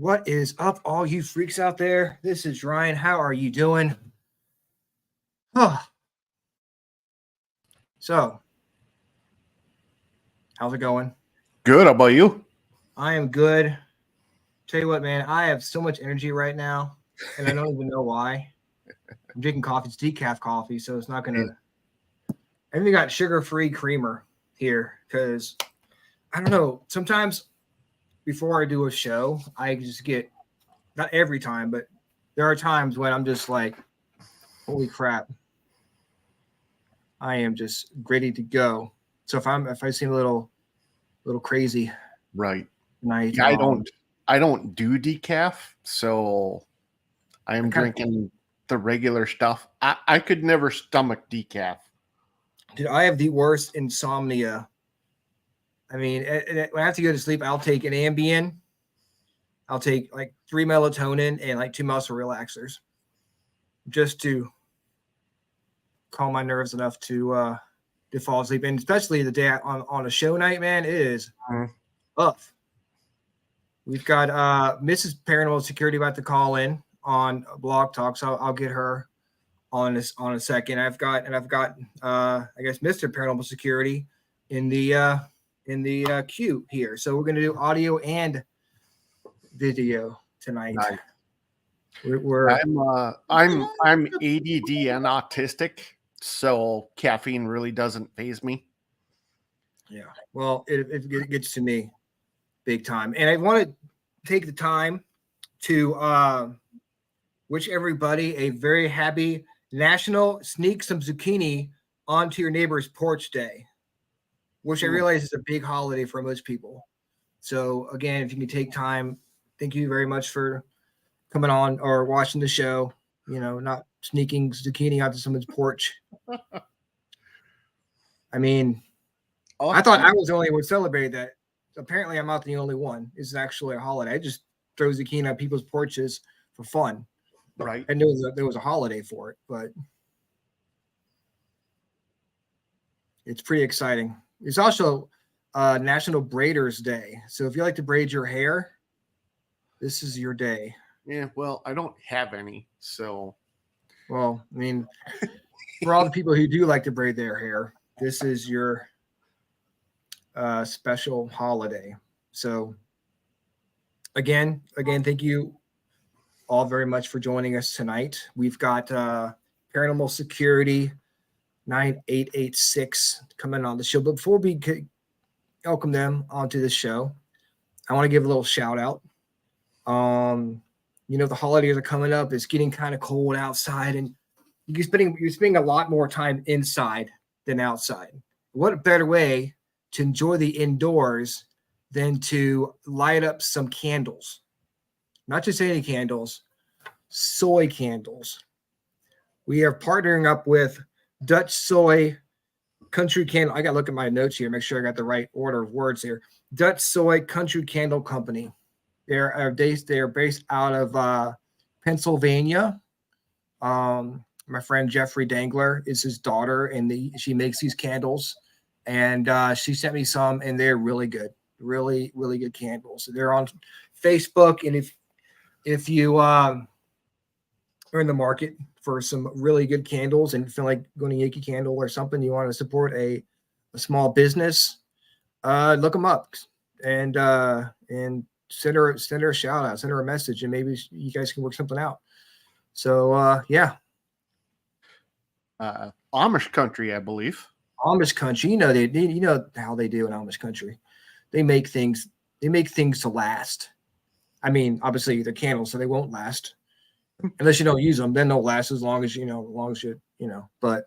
What is up, all you freaks out there? This is Ryan. How are you doing? So, how's it going? Good. How about you? I am good. Tell you what, man, I have so much energy right now, and I don't even know why. I'm drinking coffee. It's decaf coffee, so it's not gonna. I even got sugar-free creamer here because I don't know. Sometimes before I do a show, I just get not every time, but there are times when I'm just like, holy crap. I am just ready to go. So if I seem a little crazy, right? Tonight, Yeah, I don't do decaf, so I am drinking the regular stuff. I could never stomach decaf. Dude, I have the worst insomnia. I mean, when I have to go to sleep, I'll take an Ambien. I'll take like 3 melatonin and like 2 muscle relaxers, just to calm my nerves enough to fall asleep. And especially the day on a show night, man, it is tough. We've got Mrs. Paranormal Security about to call in on Blog Talk, so I'll get her on a second. I've got I guess Mr. Paranormal Security in the queue here. So we're gonna do audio and video tonight. Nice. I'm I'm ADD and autistic, so caffeine really doesn't faze me. Yeah, well, it gets to me big time, and I want to take the time to wish everybody a very happy National Sneak Some Zucchini Onto Your Neighbor's Porch Day, which I realize is a big holiday for most people. So again, if you can take time, thank you very much for coming on or watching the show. You know, not sneaking zucchini onto someone's porch. I mean, I thought I was the only one who celebrated that. Apparently, I'm not the only one. It's actually a holiday. I just throw zucchini on people's porches for fun. Right. I knew there was a holiday for it, but it's pretty exciting. It's also National Braiders Day. So if you like to braid your hair, this is your day. Yeah, well, I don't have any, so. Well, I mean, for all the people who do like to braid their hair, this is your special holiday. So again, thank you all very much for joining us tonight. We've got Paranormal Security 9886 coming on the show. But before we welcome them onto the show, I want to give a little shout out. You know, the holidays are coming up. It's getting kind of cold outside, and you're spending a lot more time inside than outside. What a better way to enjoy the indoors than to light up some candles. Not just any candles, soy candles. We are partnering up with Dutch Soy Country Candle. I got to look at my notes here, make sure I got the right order of words here. Dutch Soy Country Candle Company. They are based out of Pennsylvania. My friend Jeffrey Dangler is his daughter, and she makes these candles. And she sent me some, and they're really good, really, really good candles. They're on Facebook, and if you are in the market for some really good candles and feel like going to Yankee Candle or something, you want to support a small business, look them up and send her a shout out, send her a message, and maybe you guys can work something out. So yeah. Amish country, I believe. Amish country, you know how they do in Amish country. They make things to last. I mean, obviously they're candles, so they won't last unless you don't use them. Then they'll last as long as you. But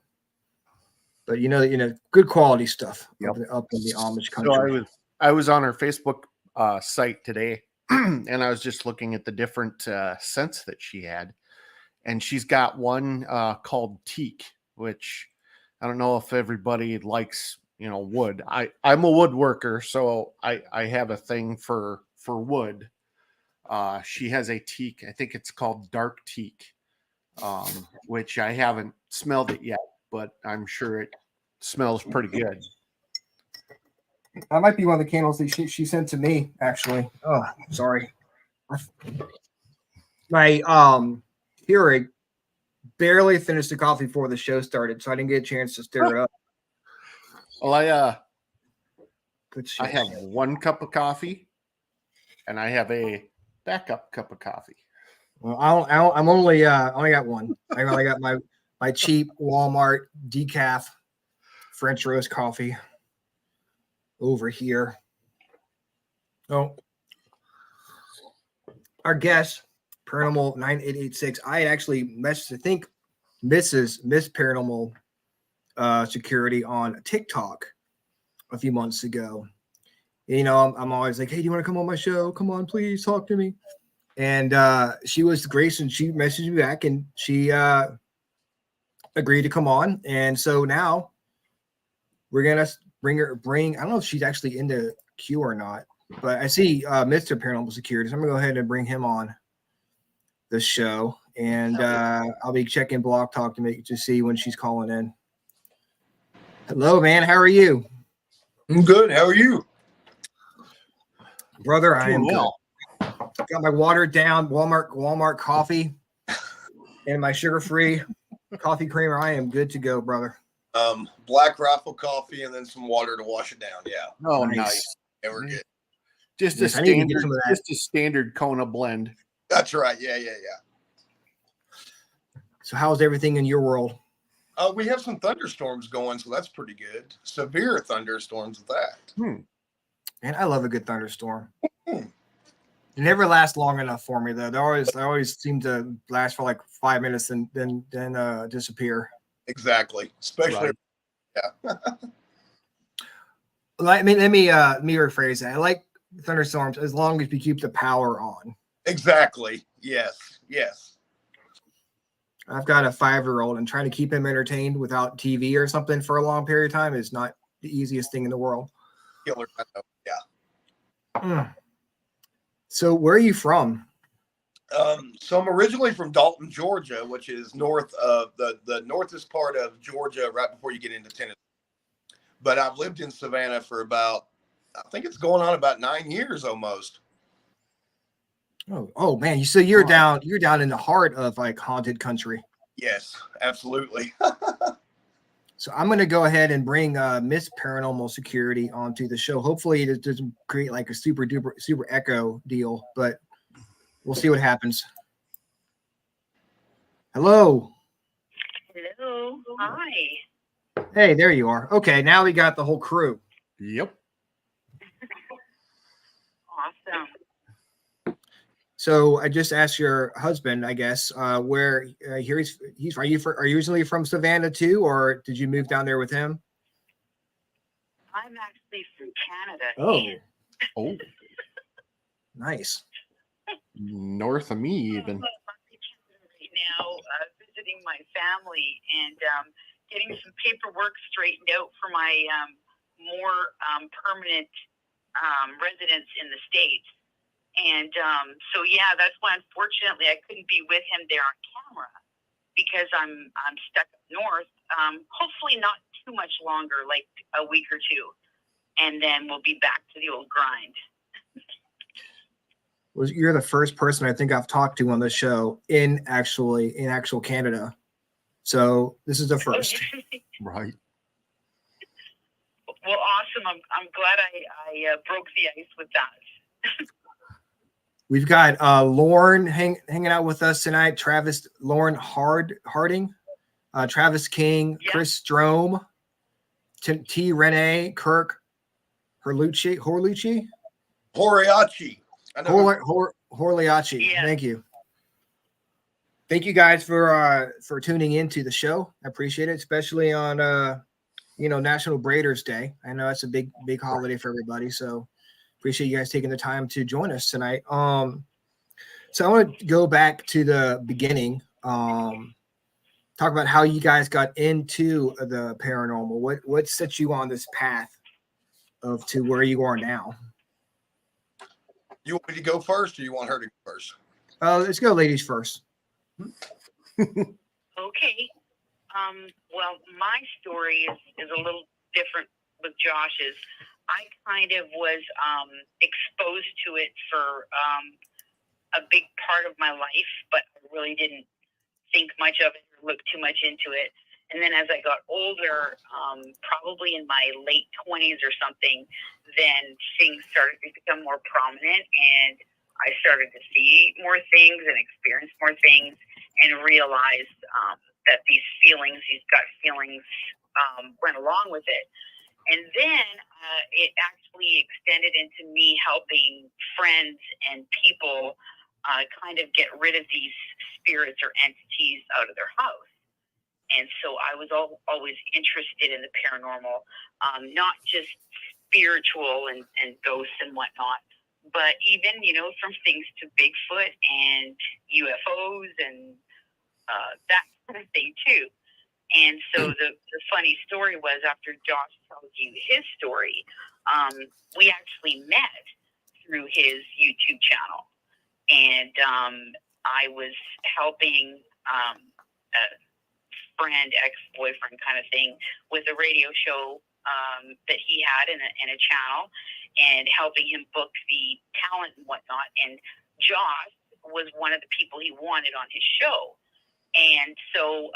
good quality stuff. Yep. up in the Amish country. So I was on her Facebook site today, and I was just looking at the different scents that she had, and she's got one called teak, which I don't know if everybody likes, wood. I'm a woodworker, so I have a thing for wood. She has a teak. I think it's called dark teak, which I haven't smelled it yet, but I'm sure it smells pretty good. That might be one of the candles that she sent to me, actually. Oh, sorry. My Keurig barely finished the coffee before the show started, so I didn't get a chance to stir it up. Well, Good I shit. have 1 cup of coffee, and I have a backup cup of coffee. Well, I'm only got one. I only got my cheap Walmart decaf French roast coffee over here. Oh, our guest, Paranormal 9886. I had actually messaged, I think, Miss Paranormal Security on TikTok a few months ago. You know, I'm always like, hey, do you want to come on my show? Come on, please talk to me. And she was gracious, and she messaged me back, and she agreed to come on. And so now we're gonna bring. I don't know if she's actually into Q or not, but I see Mr. Paranormal Security. So I'm gonna go ahead and bring him on the show, and I'll be checking Blog Talk to see when she's calling in. Hello, man. How are you? I'm good. How are you? Brother, I am well. good. Got my watered down Walmart coffee and my sugar-free coffee creamer. I am good to go, brother. Black Rifle coffee and then some water to wash it down. Yeah. Oh, nice. Yeah, we're good. Just Yes, a I need to get standard, some of that. just a standard Kona blend. That's right. Yeah. So how's everything in your world? We have some thunderstorms going, so that's pretty good. Severe thunderstorms with that. Man, I love a good thunderstorm. They never last long enough for me though. They always seem to last for like 5 minutes and then disappear. Exactly. Especially. Right. Yeah. Let me rephrase that. I like thunderstorms as long as you keep the power on. Exactly. Yes. I've got a 5-year-old, and trying to keep him entertained without TV or something for a long period of time is not the easiest thing in the world. Killer. Yeah. So where are you from? So I'm originally from Dalton, Georgia, which is north of the northest part of Georgia, right before you get into Tennessee. But I've lived in Savannah for about, I think it's going on about 9 years almost. Oh man, so you're down in the heart of like haunted country. Yes, absolutely. So I'm going to go ahead and bring Miss Paranormal Security onto the show. Hopefully it doesn't create like a super echo deal, but we'll see what happens. Hello. Hello. Hi. Hey, there you are. Okay, now we got the whole crew. Yep. Awesome. So I just asked your husband, I guess, where here he's. Are you originally from Savannah too, or did you move down there with him? I'm actually from Canada. Oh, Nice. north of me even. I'm right now visiting my family and getting some paperwork straightened out for my more permanent residence in the States. And so, yeah, that's why, unfortunately, I couldn't be with him there on camera because I'm stuck up north. Hopefully not too much longer, like a week or two. And then we'll be back to the old grind. Well, you're the first person I think I've talked to on the show in actual Canada. So this is the first. Right. Well, awesome. I'm glad I broke the ice with that. We've got Lauren hanging out with us tonight. Lauren Harding, Travis King, Yeah. Chris Strome, T. Renee, Kirk Horlucci. Horiachi. Horliachi. Yeah. Thank you. Thank you guys for tuning into the show. I appreciate it, especially on National Braiders Day. I know it's a big holiday for everybody, so appreciate you guys taking the time to join us tonight. So I want to go back to the beginning. Talk about how you guys got into the paranormal. What set you on this path to where you are now? You want me to go first, or you want her to go first? Let's go, ladies first. Okay. Well, my story is a little different with Josh's. I kind of was exposed to it for a big part of my life, but I really didn't think much of it or look too much into it. And then as I got older, probably in my late 20s or something, then things started to become more prominent, and I started to see more things and experience more things, and realize that these feelings, these gut feelings, went along with it. And then it actually extended into me helping friends and people kind of get rid of these spirits or entities out of their house. And so I was always interested in the paranormal, not just spiritual and ghosts and whatnot, but even, from things to Bigfoot and UFOs and that kind of thing too. And so the funny story was, after Josh tells you his story, we actually met through his YouTube channel. And I was helping a friend, ex-boyfriend kind of thing, with a radio show that he had in a channel, and helping him book the talent and whatnot. And Josh was one of the people he wanted on his show. And so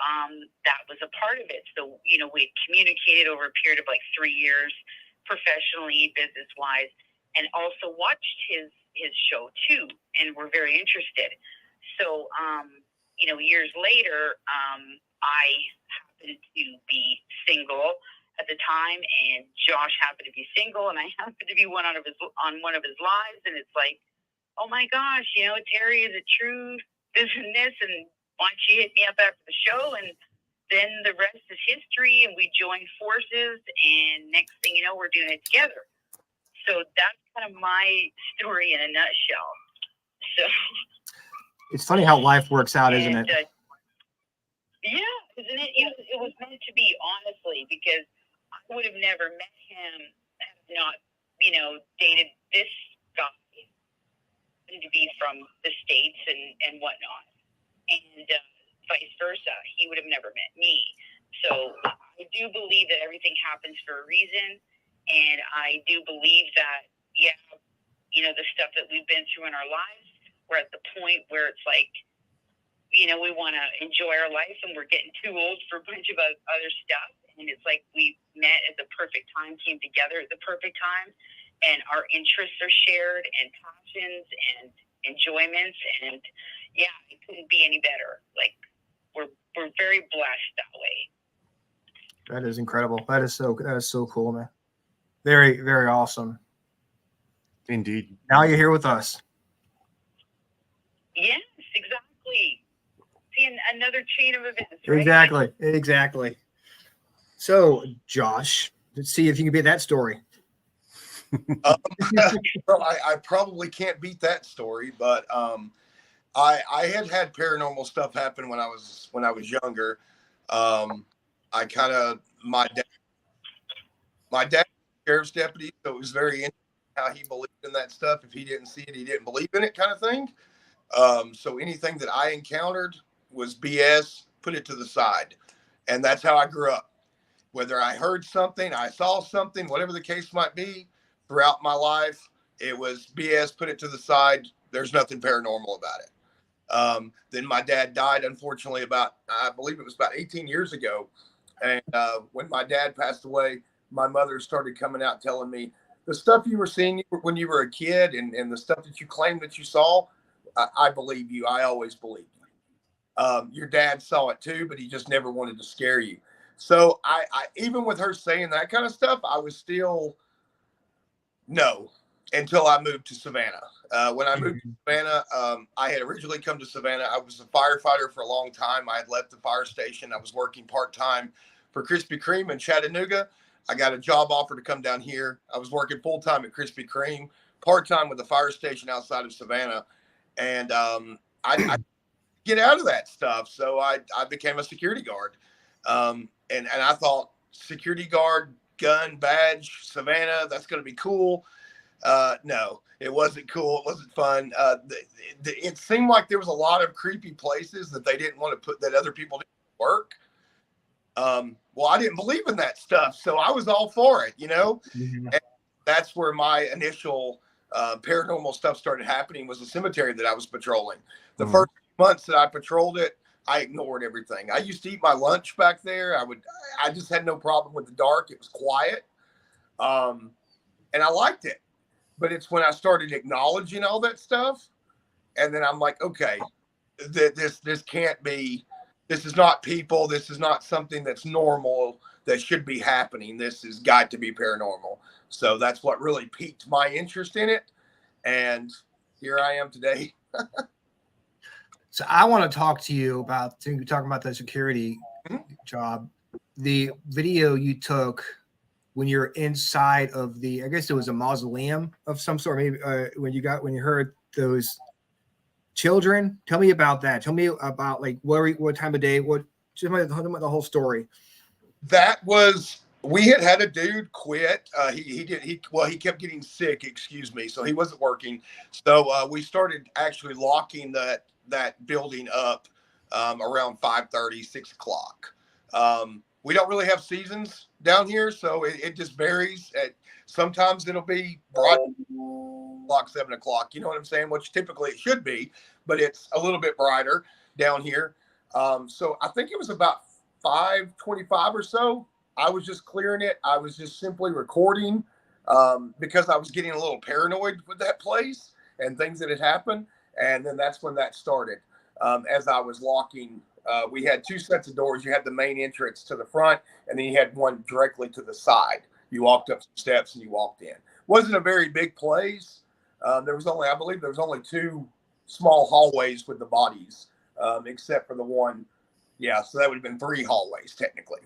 that was a part of it. So, we had communicated over a period of like 3 years, professionally, business-wise, and also watched his show too, and were very interested. So, years later, I happened to be single at the time, and Josh happened to be single, and I happened to be on one of his lives, and it's like, oh my gosh, Terry, is it true this and this, and why don't you hit me up after the show? And then the rest is history, and we joined forces, and next thing you know, we're doing it together. So that's kind of my story in a nutshell. So It's funny how life works out, isn't it? Yeah, isn't it? It was meant to be, honestly, because I would have never met him had I not, dated this guy, to be from the States and whatnot. And vice versa. He would have never met me. So I do believe that everything happens for a reason. And I do believe that, the stuff that we've been through in our lives, we're at the point where it's like, we want to enjoy our life, and we're getting too old for a bunch of other stuff. And it's like we met at the perfect time, came together at the perfect time, and our interests are shared, and passions and enjoyments. And yeah, it couldn't be any better. Like, we're very blessed that way. That is incredible. That is so cool, man. Very, very awesome. Indeed. Now you're here with us. Yes, exactly. See, another chain of events, right? Exactly. So, Josh, let's see if you can beat that story. Well, I probably can't beat that story, but I had paranormal stuff happen when I was younger. My dad was a sheriff's deputy, so it was very interesting how he believed in that stuff. If he didn't see it, he didn't believe in it, kind of thing. So anything that I encountered was BS, put it to the side. And that's how I grew up. Whether I heard something, I saw something, whatever the case might be, throughout my life, it was BS, put it to the side. There's nothing paranormal about it. Then my dad died, unfortunately, I believe it was about 18 years ago. And when my dad passed away, my mother started coming out telling me, the stuff you were seeing when you were a kid and the stuff that you claimed that you saw, I believe you. I always believed you. Your dad saw it too, but he just never wanted to scare you. So I even with her saying that kind of stuff, I was still no until I moved to Savannah. When I moved to Savannah, I had originally come to Savannah. I was a firefighter for a long time. I had left the fire station. I was working part-time for Krispy Kreme in Chattanooga. I got a job offer to come down here. I was working full-time at Krispy Kreme, part-time with the fire station outside of Savannah. And I get out of that stuff. So I became a security guard. And I thought, security guard, gun, badge, Savannah, that's going to be cool. No, it wasn't cool. It wasn't fun. It seemed like there was a lot of creepy places that they didn't want to put, that other people didn't work. Well, I didn't believe in that stuff, so I was all for it, And that's where my initial paranormal stuff started happening was the cemetery that I was patrolling. The first months that I patrolled it, I ignored everything. I used to eat my lunch back there. I just had no problem with the dark. It was quiet. And I liked it. But it's when I started acknowledging all that stuff, and then I'm like, okay, this can't be, this is not people, this is not something that's normal that should be happening. This has got to be paranormal. So that's what really piqued my interest in it. And here I am today. So I want to talk to you about talking about the security job. The video you took when you're inside of I guess it was a mausoleum of some sort. Maybe when you heard those children. Tell me about that. Tell me about like what time of day. Just the whole story. That was, we had a dude quit. He kept getting sick. Excuse me. So he wasn't working. So we started actually locking that building up around 5:30, 6 o'clock. We don't really have seasons down here, so it just varies. Sometimes it'll be broad o'clock, 7 o'clock. You know what I'm saying? Which typically it should be, but it's a little bit brighter down here. So I think it was about 5:25 or so. I was just clearing it. I was just simply recording because I was getting a little paranoid with that place and things that had happened. And then that's when that started. As I was locking, we had two sets of doors. You had the main entrance to the front, and then you had one directly to the side. You walked up some steps and you walked in. Wasn't a very big place. I believe there was only two small hallways with the bodies, except for the one. Yeah, so that would have been 3 hallways technically.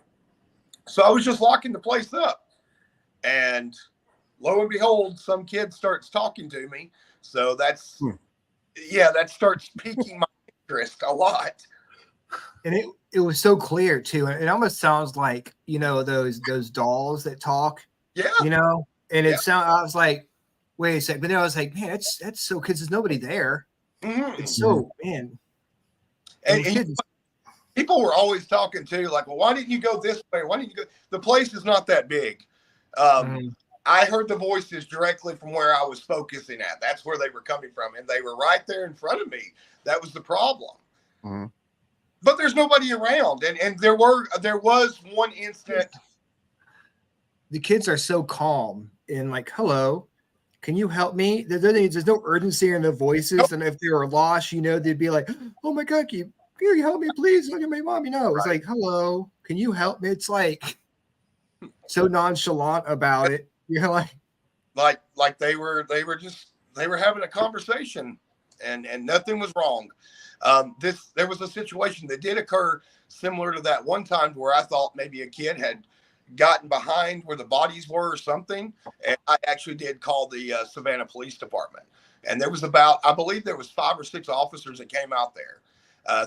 So I was just locking the place up, and lo and behold, some kid starts talking to me. So that starts piquing my interest a lot. And it was so clear too. It almost sounds like, those dolls that talk. Yeah. And I was like, wait a second. But then I was like, man, that's so, because there's nobody there. Mm-hmm. It's so, man. And people were always talking too, like, well, why didn't you go this way? Why didn't you go? The place is not that big. I heard the voices directly from where I was focusing at. That's where they were coming from. And they were right there in front of me. That was the problem. Mm-hmm. But there's nobody around. And there was one instant. The kids are so calm and like, hello, can you help me? There's no urgency in their voices. Nope. And if they were lost, they'd be like, oh my God, can you help me, please? Look at my mom. It's like, hello, can you help me? It's like so nonchalant about it. Like they were having a conversation and nothing was wrong. There was a situation that did occur similar to that one time where I thought maybe a kid had gotten behind where the bodies were or something. And I actually did call the Savannah Police Department. And there was I believe there was 5 or 6 officers that came out there.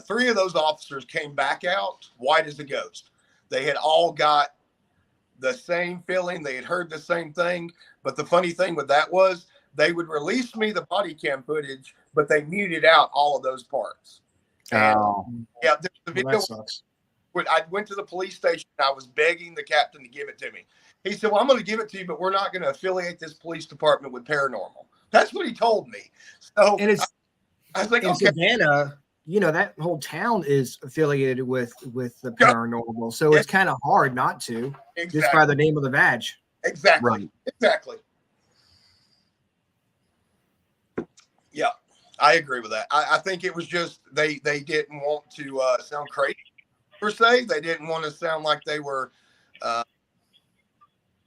3 of those officers came back out white as a ghost. They had all got the same feeling. They had heard the same thing. But the funny thing with that was they would release me the body cam footage, but they muted out all of those parts. And, yeah, the video. That sucks. I went to the police station. I was begging the captain to give it to me. He said, well, I'm going to give it to you, but we're not going to affiliate this police department with paranormal. That's what he told me. So and I was like, in okay. Savannah, that whole town is affiliated with the paranormal. So it's kind of hard not to, just by the name of the badge. Exactly. Right. Exactly. Yeah, I agree with that. I think it was just they didn't want to sound crazy per se. They didn't want to sound like they were.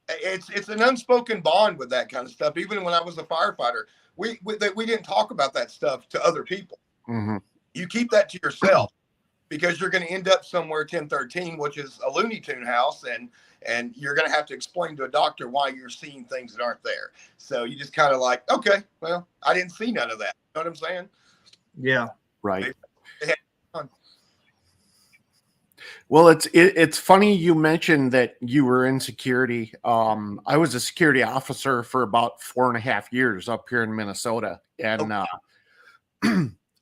It's an unspoken bond with that kind of stuff. Even when I was a firefighter, we didn't talk about that stuff to other people. Mm-hmm. You keep that to yourself because you're going to end up somewhere 1013, which is a Looney Tune house, and you're going to have to explain to a doctor why you're seeing things that aren't there. So you just kind of like, okay, well, I didn't see none of that. You know what I'm saying? Yeah. Right. Well, it's funny you mentioned that you were in security. I was a security officer for about 4.5 years up here in Minnesota, and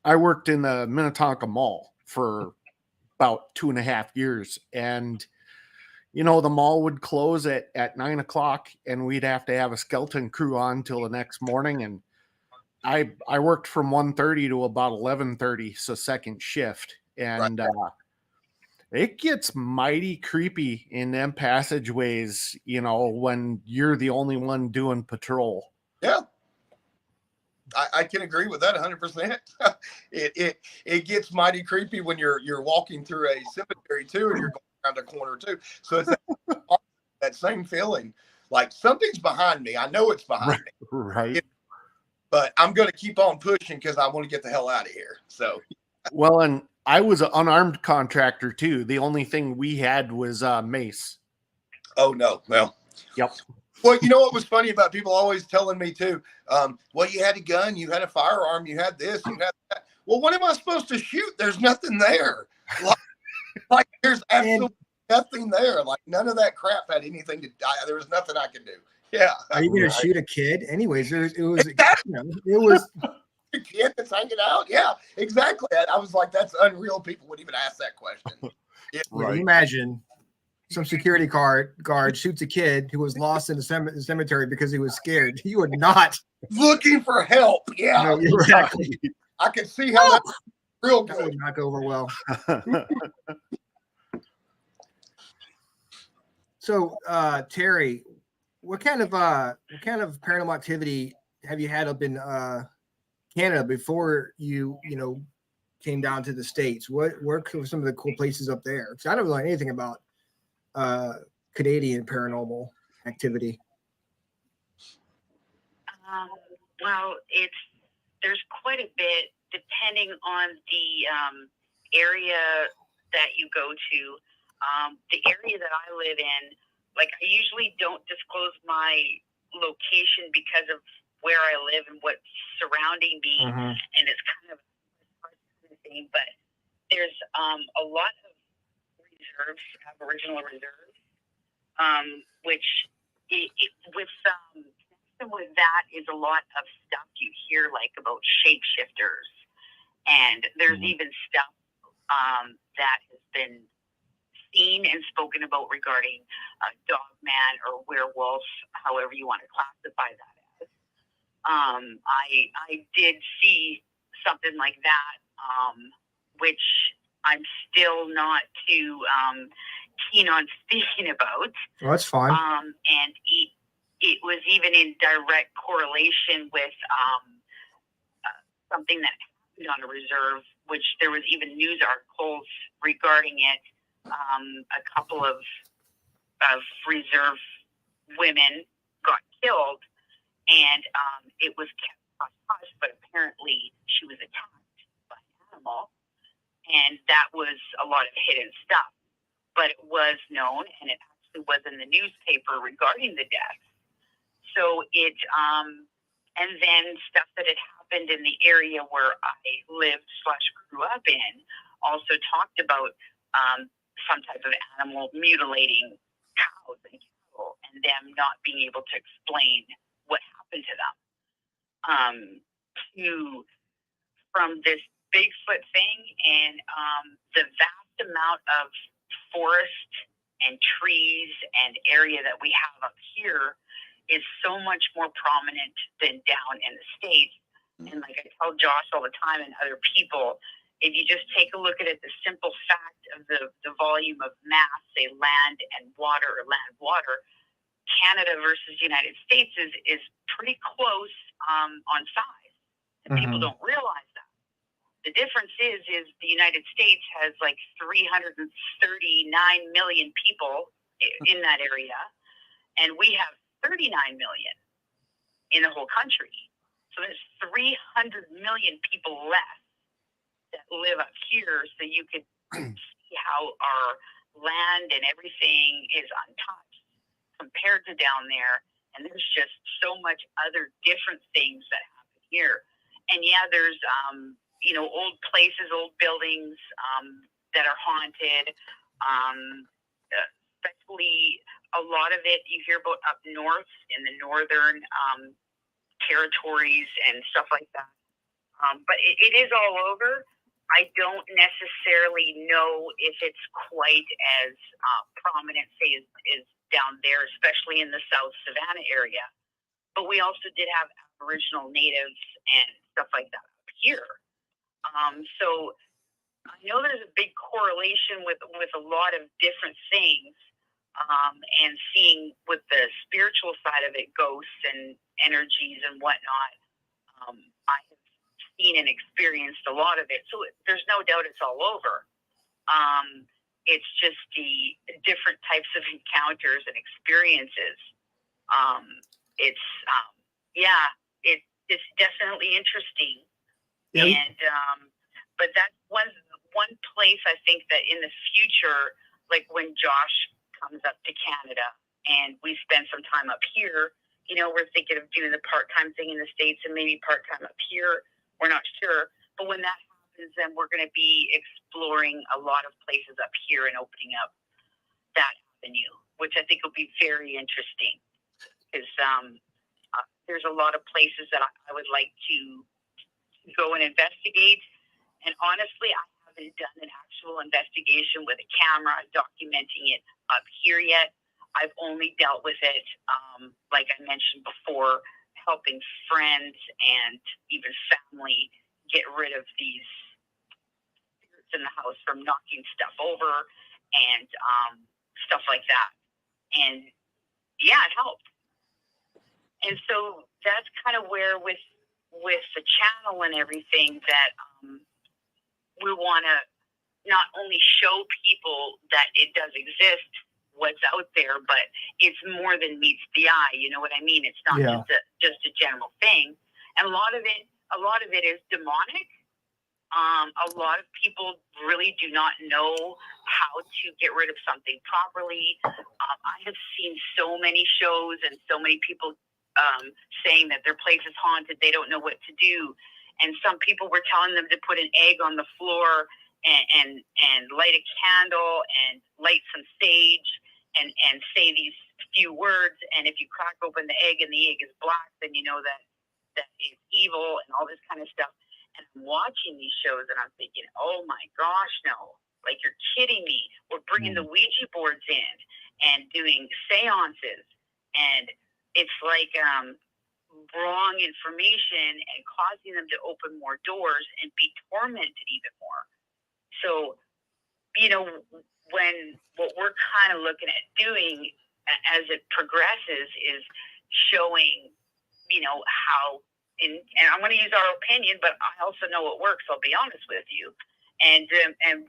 I worked in the Minnetonka Mall for about 2.5 years. And the mall would close at 9 o'clock, and we'd have to have a skeleton crew on till the next morning. And I worked from 1:30 to about 11:30, so second shift. And it gets mighty creepy in them passageways, when you're the only one doing patrol. Yeah. I can agree with that 100%. It gets mighty creepy when you're walking through a cemetery too, and you're going around a corner too. So it's that same feeling, like something's behind me. I know it's behind me, Right. but I'm going to keep on pushing because I want to get the hell out of here. So, well, and I was an unarmed contractor too. The only thing we had was mace. Oh no, well, yep. Well, you know what was funny about people always telling me too? Well, you had a gun, you had a firearm, you had this, you had that. Well, what am I supposed to shoot? There's nothing there. Like there's absolutely nothing there. Like none of that crap had anything to die. There was nothing I could do. Yeah. Are you going to shoot a kid? Anyways, it was a kid that's hanging out. Yeah, exactly. I was like, that's unreal. People would even ask that question. Right. Imagine some security guard shoots a kid who was lost in the cemetery because he was scared. He would not looking for help. Yeah, no, exactly. I can see how that's real good. That would not go over well. So, Terry, what kind of paranormal activity have you had up in Canada before you came down to the States? Where are some of the cool places up there? Because I don't know anything about Canadian paranormal activity. Well, there's quite a bit depending on the area that you go to. The area that I live in, like I usually don't disclose my location because of where I live and what's surrounding me, and it's kind of a thing. But there's a lot of reserves, Aboriginal reserves, which with that is a lot of stuff you hear like about shapeshifters, and there's even stuff that has been seen and spoken about regarding dogman or werewolf, however you want to classify that as. I did see something like that, which I'm still not too keen on speaking about. Well, that's fine. And it was even in direct correlation with something that happened on a reserve, which there was even news articles regarding it. A couple of reserve women got killed, and it was kept hush-hush, but apparently she was attacked by an animal, and that was a lot of hidden stuff. But it was known, and it actually was in the newspaper regarding the death. So it, and then stuff that had happened in the area where I lived/grew up in also talked about some type of animal mutilating cows and cattle, and them not being able to explain what happened to them. From this Bigfoot thing and the vast amount of forest and trees and area that we have up here is so much more prominent than down in the States. And like I tell Josh all the time and other people, if you just take a look at it, the simple fact of the volume of mass, say land and water or land water, Canada versus the United States is pretty close on size. And people don't realize that. The difference is the United States has like 339 million people in that area, and we have 39 million in the whole country. So there's 300 million people less that live up here, so you could see how our land and everything is untouched compared to down there. And there's just so much other different things that happen here. And yeah, there's old places, old buildings that are haunted. Especially a lot of it you hear about up north in the northern territories and stuff like that. But it is all over. I don't necessarily know if it's quite as prominent, say, as down there, especially in the South Savannah area. But we also did have Aboriginal natives and stuff like that up here. So I know there's a big correlation with a lot of different things, and seeing with the spiritual side of it, ghosts and energies and whatnot. I have seen and experienced a lot of it, so there's no doubt it's all over. It's just the different types of encounters and experiences. It's definitely interesting. Yeah. And but that's one place I think that in the future, like when Josh comes up to Canada and we spend some time up here, we're thinking of doing the part-time thing in the States and maybe part-time up here. We're not sure. But when that happens, then we're going to be exploring a lot of places up here and opening up that avenue, which I think will be very interesting, because there's a lot of places that I would like to go and investigate. And honestly, I haven't done an actual investigation with a camera documenting it up here yet. I've only dealt with it, like I mentioned before, helping friends and even family get rid of these spirits in the house from knocking stuff over and stuff like that. And yeah, it helped. And so that's kind of where with the channel and everything that we want to not only show people that it does exist, what's out there, but it's more than meets the eye. You know what I mean? It's not just a general thing. And a lot of it is demonic. A lot of people really do not know how to get rid of something properly. I have seen so many shows and so many people saying that their place is haunted. They don't know what to do. And some people were telling them to put an egg on the floor and light a candle and light some sage and say these few words. And if you crack open the egg and the egg is black, then you know that it's evil and all this kind of stuff. And I'm watching these shows and I'm thinking, oh my gosh, no. Like, you're kidding me. We're bringing the Ouija boards in and doing seances. And it's like wrong information and causing them to open more doors and be tormented even more. So, when what we're kind of looking at doing as it progresses is showing, how, and I'm going to use our opinion, but I also know it works. I'll be honest with you. And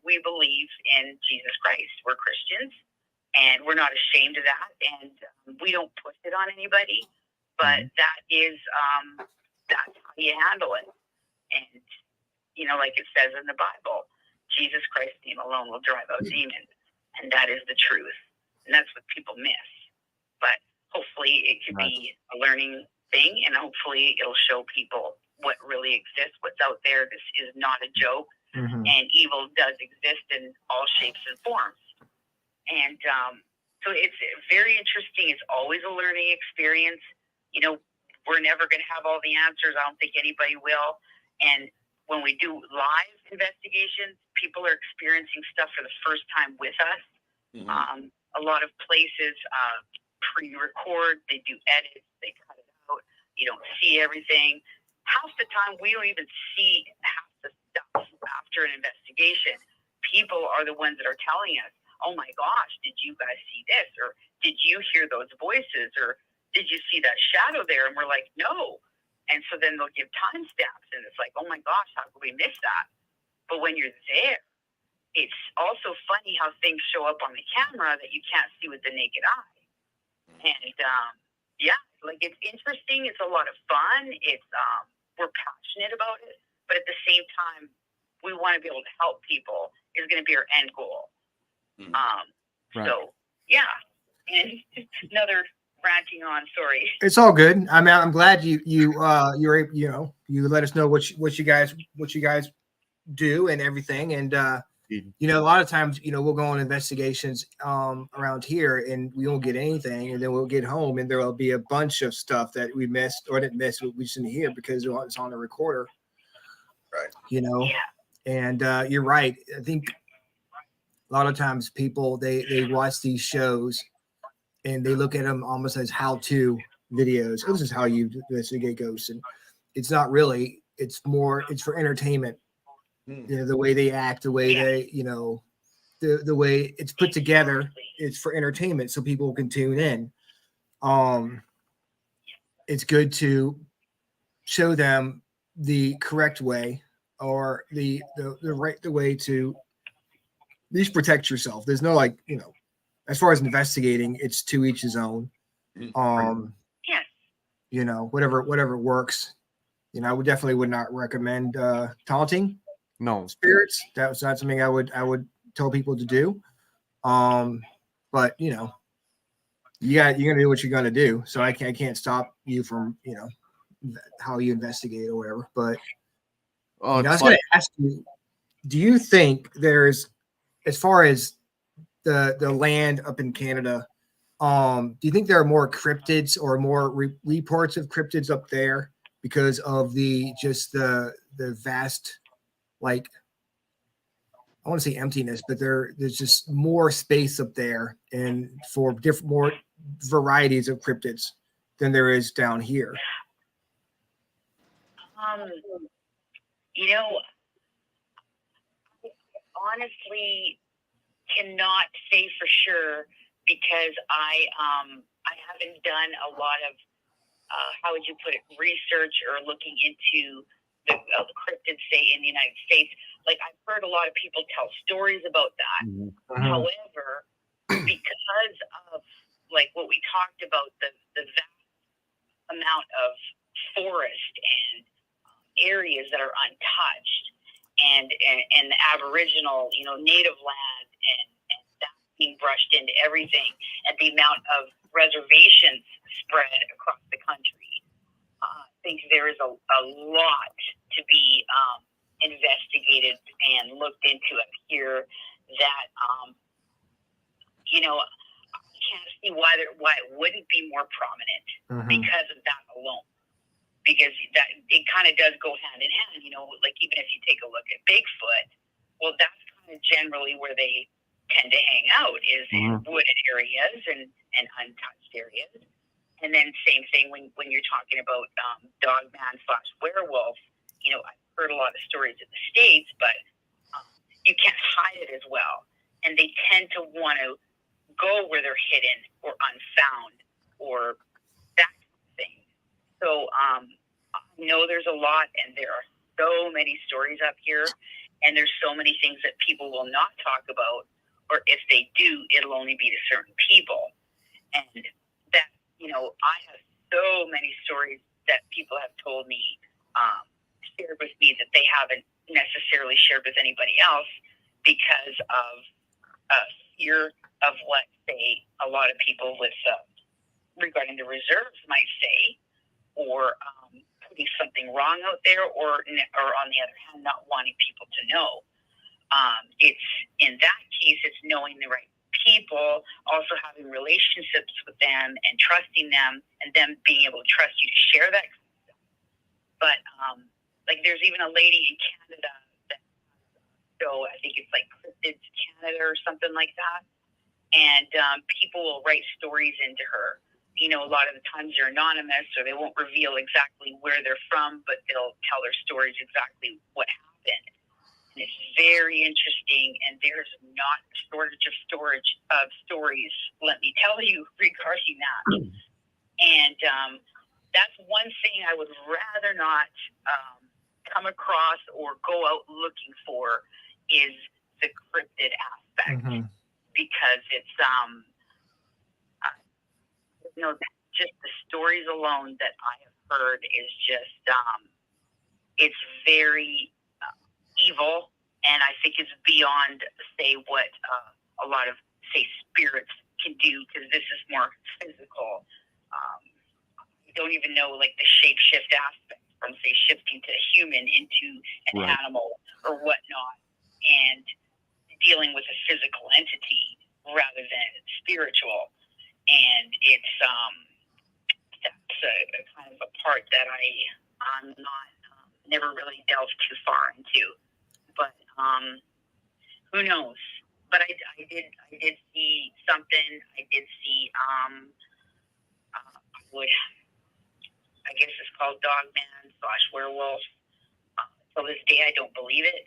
we believe in Jesus Christ. We're Christians, and we're not ashamed of that. And we don't push it on anybody, but that is, that's how you handle it. And, like it says in the Bible, Jesus Christ's name alone will drive out demons. And that is the truth. And that's what people miss. But hopefully it could be a learning thing, and hopefully it'll show people what really exists, what's out there. This is not a joke. And evil does exist in all shapes and forms. And so it's very interesting. It's always a learning experience. We're never going to have all the answers. I don't think anybody will. And when we do live investigations, people are experiencing stuff for the first time with us. A lot of places pre-record, they do edits, they cut it out. You don't see everything. Half the time, we don't even see half the stuff after an investigation. People are the ones that are telling us, oh my gosh, did you guys see this? Or did you hear those voices? Or did you see that shadow there? And we're like, no. And so then they'll give timestamps, and it's like, oh my gosh, how could we miss that? But when you're there, it's also funny how things show up on the camera that you can't see with the naked eye. And it's interesting. It's a lot of fun. It's we're passionate about it, but at the same time, we want to be able to help people. Is going to be our end goal. So yeah, and another ranting on. Sorry. It's all good. I mean, I'm glad you let us know what you guys do and everything. And a lot of times, we'll go on investigations around here and we won't get anything, and then we'll get home and there will be a bunch of stuff that we missed or didn't miss, we just didn't hear because it's on the recorder. Right. Yeah. And you're right. I think a lot of times people they watch these shows and they look at them almost as how-to videos. Oh, this is how you investigate ghosts, and it's not really. It's for entertainment. The way they act, the way they, the way it's put together, it's for entertainment, so people can tune in. It's good to show them the correct way or the way to at least protect yourself. There's no as far as investigating, it's to each his own. Whatever works. I would not recommend taunting spirits. That's not something I would tell people to do. But you're gonna do what you're gonna do. So I can't stop you from how you investigate or whatever. But I was gonna ask you, do you think there's, as far as the land up in Canada, do you think there are more cryptids or more reports of cryptids up there because of the vast, I want to say emptiness, but there's just more space up there and for more varieties of cryptids than there is down here? Honestly cannot say for sure because I haven't done a lot of how would you put it, research or looking into the cryptids, say, in the United States. I've heard a lot of people tell stories about that. However, because of what we talked about, the vast amount of forest and areas that are untouched, and the Aboriginal, native land, and that being brushed into everything, and the amount of reservations spread across the country, I think there is a lot to be investigated and looked into up here that I can't see why it wouldn't be more prominent because of that alone. Because that it kind of does go hand in hand, even if you take a look at Bigfoot, well, that's kind of generally where they tend to hang out, is in wooded areas and untouched areas. And then same thing when you're talking about dogman / werewolf. I've heard a lot of stories in the States, but you can't hide it as well. And they tend to want to go where they're hidden or unfound or that kind of thing. So I know there's a lot, and there are so many stories up here, and there's so many things that people will not talk about, or if they do, it'll only be to certain people. And that, I have so many stories that people have told me, shared with me, that they haven't necessarily shared with anybody else because of fear of what, say, a lot of people with regarding the reserves might say, or putting something wrong out there, or on the other hand, not wanting people to know. It's in that case, it's knowing the right people, also having relationships with them and trusting them, and them being able to trust you to share that kind of stuff. But there's even a lady in Canada that, so I think it's Cryptids Canada or something like that, and people will write stories into her. A lot of the times they're anonymous, or they won't reveal exactly where they're from, but they'll tell their stories exactly what happened. And it's very interesting, and there's not a shortage of stories, let me tell you, regarding that. And that's one thing I would rather not come across or go out looking for, is the cryptid aspect, because it's just the stories alone that I have heard is just it's very evil, and I think it's beyond, say, what a lot of, say, spirits can do, because this is more physical. You don't even know the shape shift aspect from, say, shifting to a human into an animal or whatnot, and dealing with a physical entity rather than spiritual. And it's that's a kind of a part that I'm not never really delved too far into. but who knows? But I did see something. I did see I guess it's called Dogman / werewolf. To this day, I don't believe it.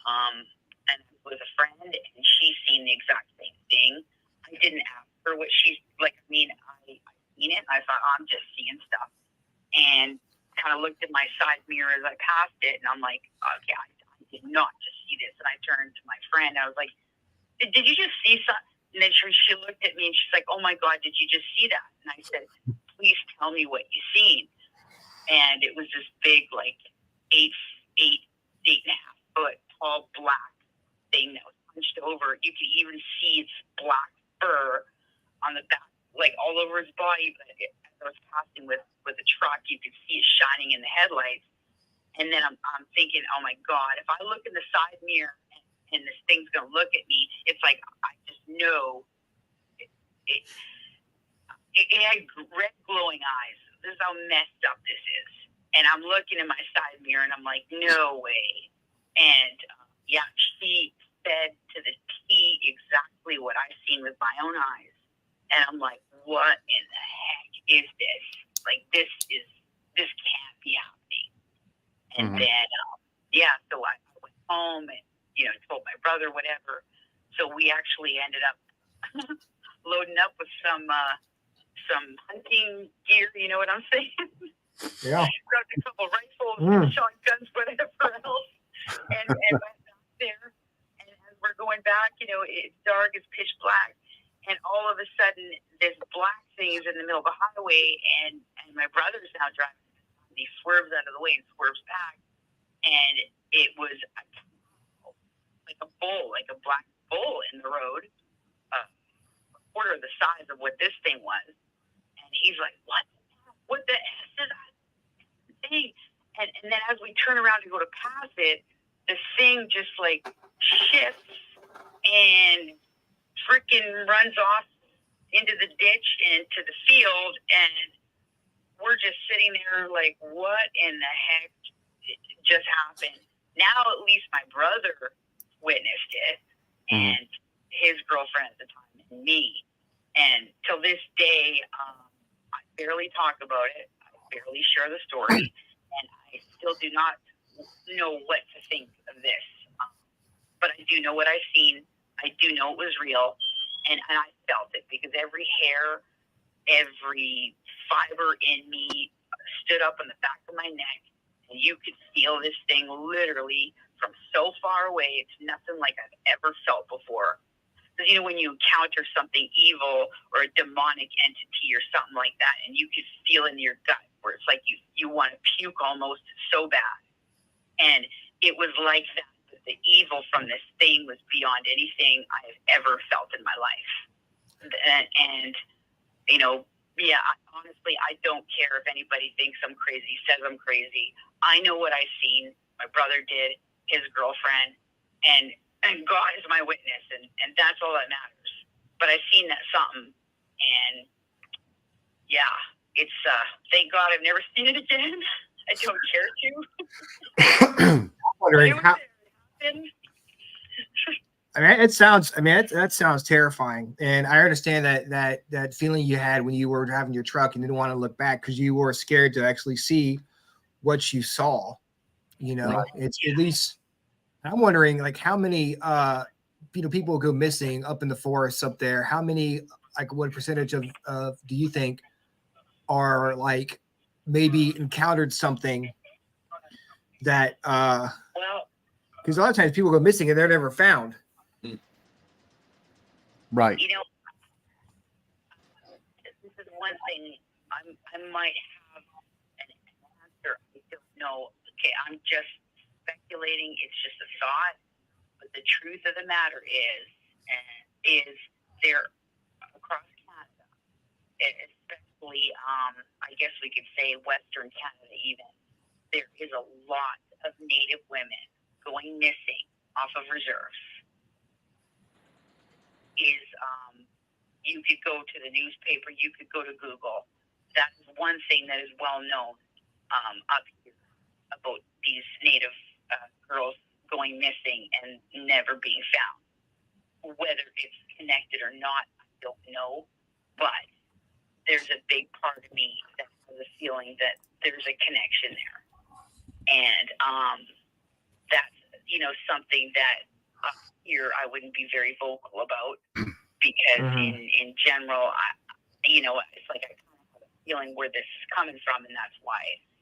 And it was a friend, and she's seen the exact same thing. I didn't ask her what she's like. I mean, I seen it. And I thought, oh, I'm just seeing stuff, and kind of looked at my side mirror as I passed it, and I'm like, okay, I did not just see this. And I turned to my friend. I was like, did you just see something? And then she looked at me, and she's like, oh my God, did you just see that? And I said, please tell me what you seen. And it was this big, like 8.5 foot tall black thing that was hunched over. You could even see its black fur on the back, like all over its body. But as I was passing with a truck, you could see it shining in the headlights. And then I'm thinking, oh my God, if I look in the side mirror and this thing's gonna look at me, it's like I just know it had red glowing eyes. This is how messed up this is. And I'm looking in my side mirror, and I'm like, no way. And yeah, she said to the T exactly what I've seen with my own eyes. And I'm like, what in the heck is this? Like, this can't be happening. And then, so I went home and, told my brother, whatever. So we actually ended up loading up with some hunting gear, you know what I'm saying? Yeah. Grabbed a couple rifles, shotguns, whatever else, and went back there. And as we're going back, it's dark, it's pitch black, and all of a sudden, this black thing is in the middle of the highway, and my brother's now driving. He swerves out of the way and swerves back, and it was like a bull, like a black bull in the road, a quarter of the size of what this thing was. And he's like, what the S is that thing? And then as we turn around to go to pass it, the thing just like shifts and freaking runs off into the ditch and to the field. And we're just sitting there like, what in the heck just happened? Now at least my brother witnessed it, and his girlfriend at the time, and me. And till this day, I barely talk about it. I barely share the story, and I still do not know what to think of this. But I do know what I've seen. I do know it was real, and I felt it because every hair, every fiber in me stood up on the back of my neck, and you could feel this thing literally from so far away. It's nothing like I've ever felt before. Because, when you encounter something evil or a demonic entity or something like that, and you could feel in your gut where it's like you want to puke almost so bad. And it was like that. The evil from this thing was beyond anything I have ever felt in my life. And honestly, I don't care if anybody thinks I'm crazy, says I'm crazy. I know what I've seen. My brother did, his girlfriend, and God is my witness, and that's all that matters. But I've seen that something, and yeah, it's thank God I've never seen it again. I don't care to. I'm wondering how. That sounds terrifying, and I understand that feeling you had when you were driving your truck and didn't want to look back because you were scared to actually see what you saw. Right. It's at least. I'm wondering, like, how many people go missing up in the forests up there? How many, like, what percentage of do you think are like maybe encountered something that because a lot of times people go missing and they're never found. Right. This is one thing I might have an answer. I don't know. Okay, I'm just speculating. It's just a thought. But the truth of the matter is there across Canada, especially I guess we could say Western Canada even, there is a lot of Native women going missing off of reserves. You could go to the newspaper, you could go to Google. That's one thing that is well known up here about these Native girls going missing and never being found. Whether it's connected or not, I don't know. But there's a big part of me that has a feeling that there's a connection there. And that's, something that here I wouldn't be very vocal about because in general, it's like I kind of have a feeling where this is coming from, and that's why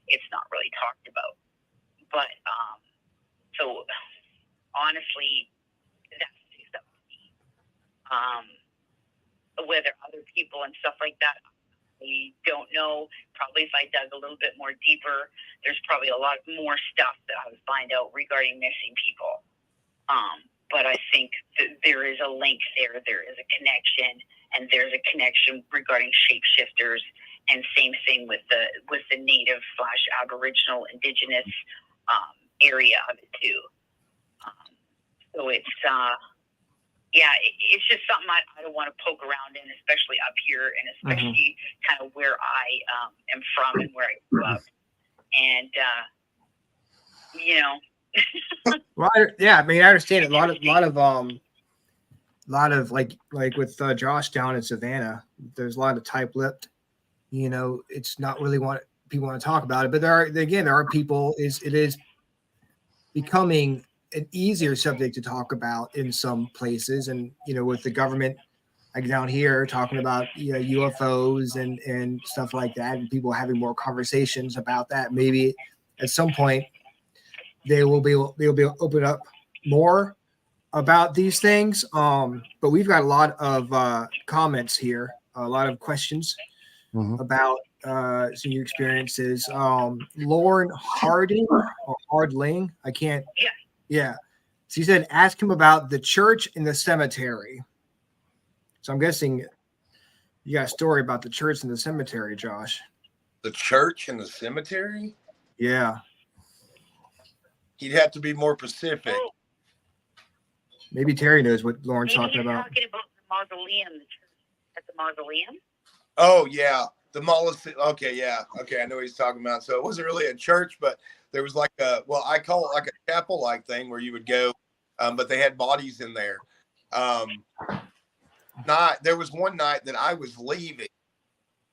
it's not really talked about. But so honestly, that sticks up to me. Whether other people and stuff like that, I don't know. Probably if I dug a little bit more deeper, there's probably a lot more stuff that I would find out regarding missing people. But I think that there is a link there. There is a connection, and there's a connection regarding shapeshifters, and same thing with the native / Aboriginal Indigenous area of it too. So it's it's just something I don't want to poke around in, especially up here, and especially kind of where I am from and where I grew up, and Well, I mean, I understand it. A lot of like with Josh down in Savannah, there's a lot of tight-lipped. It's not really what people want to talk about it, but there are people. It is becoming an easier subject to talk about in some places, and with the government like down here talking about UFOs and stuff like that, and people having more conversations about that. Maybe at some point they'll be able to open up more about these things. But we've got a lot of comments here, a lot of questions about some new experiences. Lauren Harding or Hardling, I can't. Yeah. So he said, ask him about the church and the cemetery. So I'm guessing you got a story about the church and the cemetery, Josh. The church and the cemetery? Yeah. He'd have to be more specific. Maybe Terry knows what Lauren's talking about. Talking about the mausoleum, the church at the mausoleum. Oh yeah, the mausoleum. Okay, yeah, okay, I know what he's talking about. So it wasn't really a church, but there was like I call it like a chapel-like thing where you would go, but they had bodies in there. There was one night that I was leaving.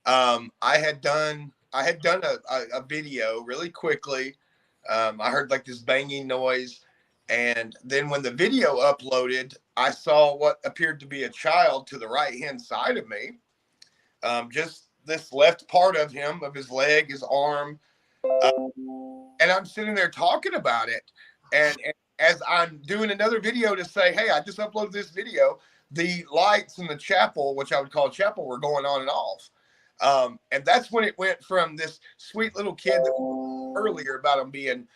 I had done a video really quickly. I heard like this banging noise. And then when the video uploaded, I saw what appeared to be a child to the right-hand side of me. Just this left part of him, of his leg, his arm. And I'm sitting there talking about it. And as I'm doing another video to say, hey, I just uploaded this video, the lights in the chapel, which I would call chapel, were going on and off. And that's when it went from this sweet little kid that earlier about him being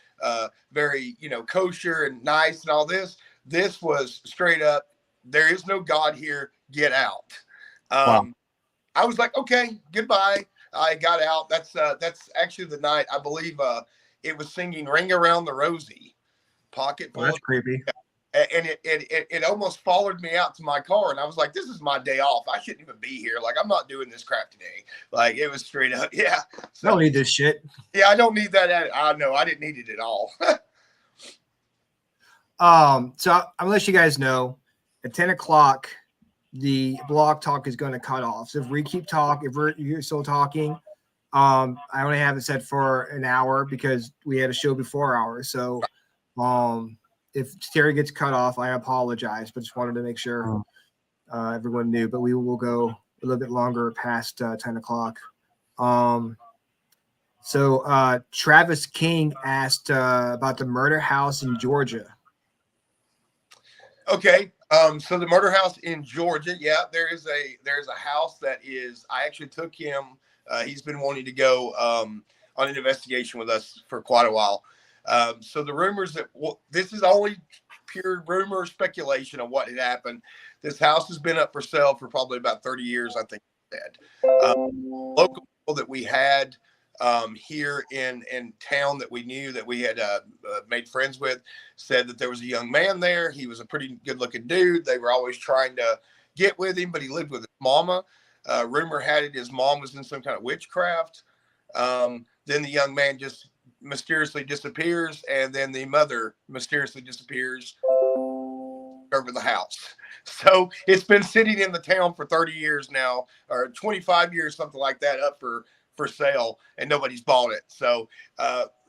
very, kosher and nice and all this. This was straight up, there is no God here, get out. Wow. I was like, okay, goodbye. I got out. That's actually the night, I believe it was singing Ring Around the Rosie. Pocket full. That's creepy. And it almost followed me out to my car, and I was like, this is my day off. I shouldn't even be here. Like, I'm not doing this crap today. Like, it was straight up. Yeah. So, I don't need this shit. Yeah, I don't need that. I know. I didn't need it at all. So I'm gonna let you guys know at 10 o'clock, the blog talk is going to cut off. So if we keep talking, you're still talking, I only have it set for an hour because we had a show before hours. So, if Terry gets cut off, I apologize, but just wanted to make sure everyone knew. But we will go a little bit longer past 10 o'clock. So Travis King asked about the murder house in Georgia. Okay. So the murder house in Georgia, yeah, there's a house that is. I actually took him. He's been wanting to go on an investigation with us for quite a while. So the rumors that this is only pure rumor speculation of what had happened. This house has been up for sale for probably about 30 years, I think. Local people that we had here in town that we knew that we had made friends with said that there was a young man there. He was a pretty good looking dude. They were always trying to get with him, but he lived with his mama. Rumor had it his mom was in some kind of witchcraft. Then the young man just mysteriously disappears, and then the mother mysteriously disappears over the house. So it's been sitting in the town for 30 years now, or 25 years, something like that, up for sale, and nobody's bought it. So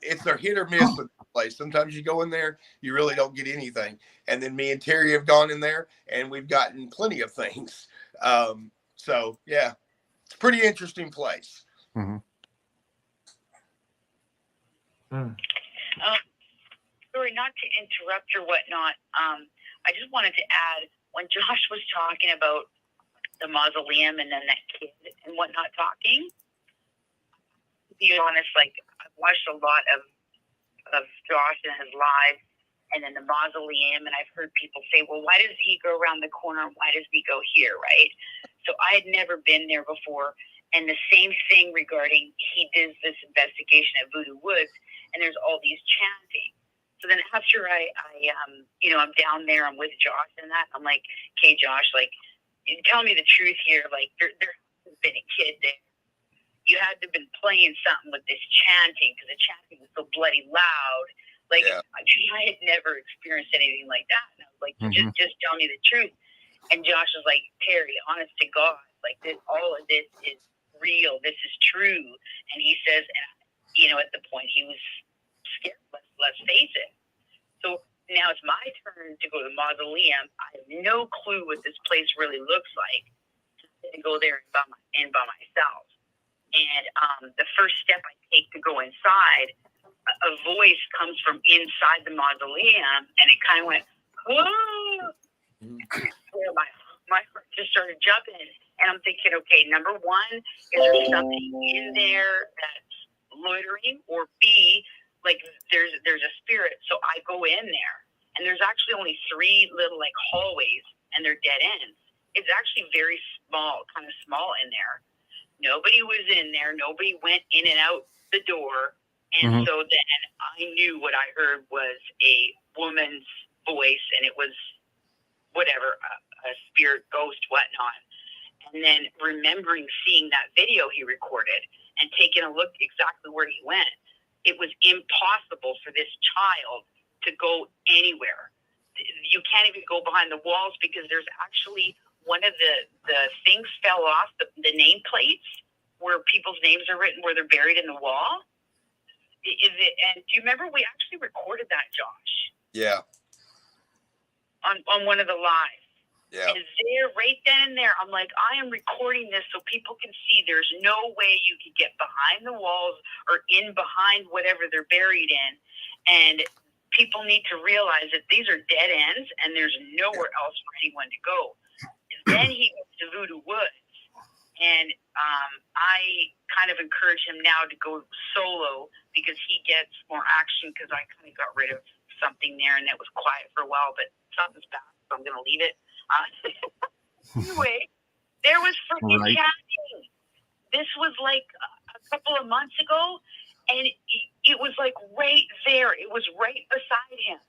it's a hit or miss with the place. Sometimes you go in there, you really don't get anything. And then me and Terry have gone in there, and we've gotten plenty of things. So yeah, it's a pretty interesting place. Mm-hmm. Sorry, not to interrupt or whatnot. I just wanted to add, when Josh was talking about the mausoleum and then that kid and whatnot talking, to be honest, like, I've watched a lot of Josh and his lives and then the mausoleum, and I've heard people say, well, why does he go around the corner? Why does he go here, right? So I had never been there before. And the same thing regarding, he does this investigation at Voodoo Woods, and there's all these chanting. So then after I'm down there, I'm with Josh and that, I'm like, okay, Josh, like, tell me the truth here. Like, there has been a kid there. You had to have been playing something with this chanting, because the chanting was so bloody loud. Like, yeah. I had never experienced anything like that. And I was like, just tell me the truth. And Josh was like, Terry, honest to God, like, all of this is real. This is true. And he says, and at the point he was scared. Let's face it. So now it's my turn to go to the mausoleum. I have no clue what this place really looks like. To go there and by myself. And the first step I take to go inside, a voice comes from inside the mausoleum, and it kind of went, whoa! My heart just started jumping, and I'm thinking, okay, number one, is there something in there that's loitering, or B, like there's a spirit? So I go in there, and there's actually only 3 little like hallways, and they're dead ends. It's actually very small, kind of small in there. Nobody was in there. Nobody went in and out the door. And so then I knew what I heard was a woman's voice, and it was whatever, a spirit, ghost, whatnot. And then remembering seeing that video he recorded and taking a look exactly where he went, it was impossible for this child to go anywhere. You can't even go behind the walls, because there's actually one of the things fell off, the nameplates where people's names are written, where they're buried in the wall. And do you remember we actually recorded that, Josh? Yeah. On one of the lives. Yeah. And there, right then and there, I'm like, I am recording this so people can see. There's no way you could get behind the walls or in behind whatever they're buried in. And people need to realize that these are dead ends, and there's nowhere else for anyone to go. And then he goes to Voodoo Woods. And I kind of encourage him now to go solo, because he gets more action, because I kind of got rid of something there, and it was quiet for a while, but something's back, so I'm going to leave it. Anyway, there was freaking chanting. This was like a couple of months ago, and it was like right there. It was right beside him.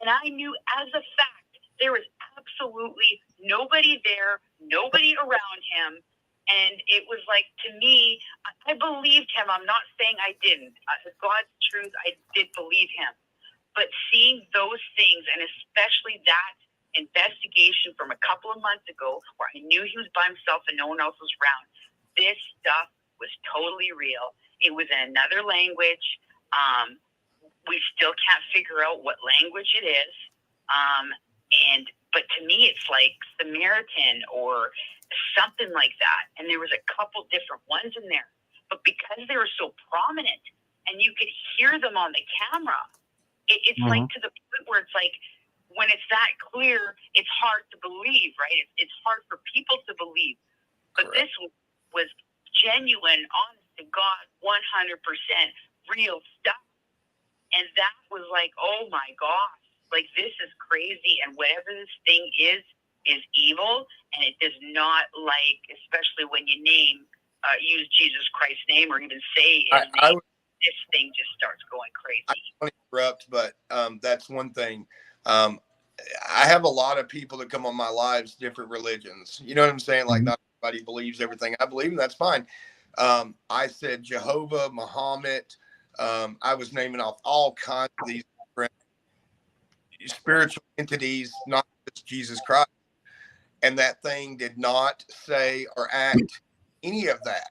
And I knew as a fact, there was absolutely nobody there, nobody around him. And it was like, to me, I believed him. I'm not saying I didn't. God's truth, I did believe him. But seeing those things, and especially that investigation from a couple of months ago, where I knew he was by himself and no one else was around, this stuff was totally real. It was in another language. We still can't figure out what language it is. But to me, it's like Samaritan or something like that. And there was a couple different ones in there. But because they were so prominent and you could hear them on the camera, it's like to the point where it's like, when it's that clear, it's hard to believe, right? It's hard for people to believe. But Correct. This was genuine, honest to God, 100% real stuff. And that was like, oh my gosh, like this is crazy. And whatever this thing is evil, and it does not like, especially when you use Jesus Christ's name or even say his name, this thing just starts going crazy. I don't interrupt, but that's one thing. I have a lot of people that come on my lives, different religions. You know what I'm saying? Like, not everybody believes everything I believe, and that's fine. I said Jehovah, Muhammad, I was naming off all kinds of these different spiritual entities, not just Jesus Christ. And that thing did not say or act any of that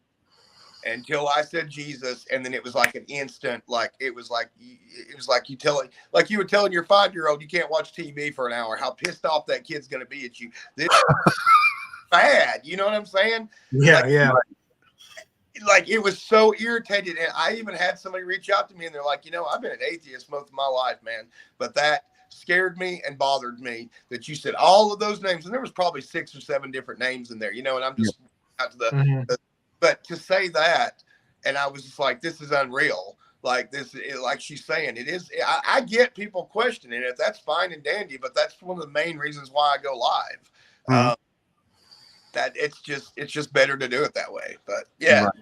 until I said Jesus. And then it was like an instant, like it was like you telling, like you were telling your 5-year-old you can't watch TV for an hour, how pissed off that kid's going to be at you. This is bad. You know what I'm saying? Yeah, like, yeah. Like it was so irritated. And I even had somebody reach out to me and they're like, I've been an atheist most of my life, man. But that scared me and bothered me that you said all of those names. And there was probably 6 or 7 different names in there, and I'm just out to the but to say that, and I was just like, this is unreal. Like like she's saying, it is. I get people questioning it. That's fine and dandy, but that's one of the main reasons why I go live. That it's just better to do it that way. But yeah. Right.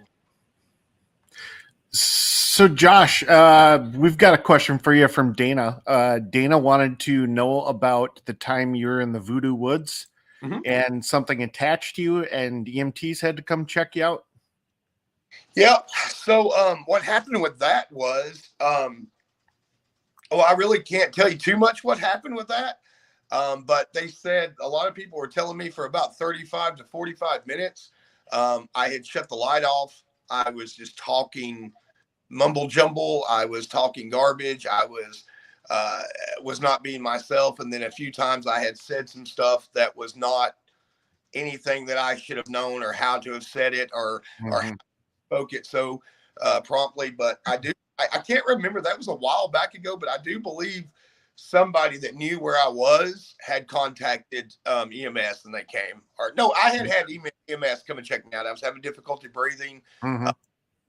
So Josh, we've got a question for you from Dana. Dana wanted to know about the time you were in the Voodoo Woods and something attached to you and EMTs had to come check you out. Yeah. So what happened with that was, I really can't tell you too much what happened with that. But they said a lot of people were telling me for about 35 to 45 minutes, I had shut the light off. I was just talking mumble jumble. I was talking garbage. I was not being myself. And then a few times I had said some stuff that was not anything that I should have known or how to have said it or how to spoke it so promptly. But I can't remember. That was a while back ago, but I do believe somebody that knew where I was had contacted EMS and they came. Or no, I had EMS come and check me out. I was having difficulty breathing.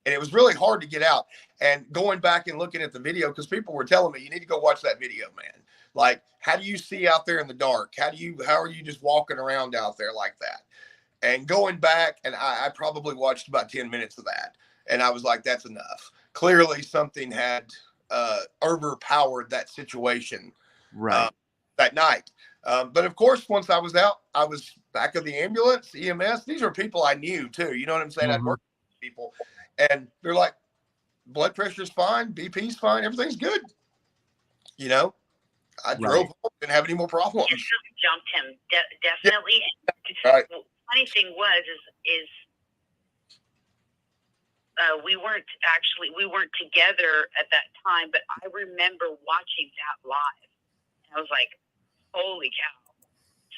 And it was really hard to get out. And going back and looking at the video, because people were telling me, you need to go watch that video, man. Like, how do you see out there in the dark? How are you just walking around out there like that? And going back, and I probably watched about 10 minutes of that. And I was like, that's enough. Clearly something had overpowered that situation that night. But of course, once I was out, I was back of the ambulance, EMS. These are people I knew too. You know what I'm saying? I'd worked with people. And they're like, blood pressure's fine, BP's fine, everything's good. I drove home, didn't have any more problems. Jumped him, definitely. Yeah. Right. The funny thing was, we weren't together at that time, but I remember watching that live. And I was like, holy cow.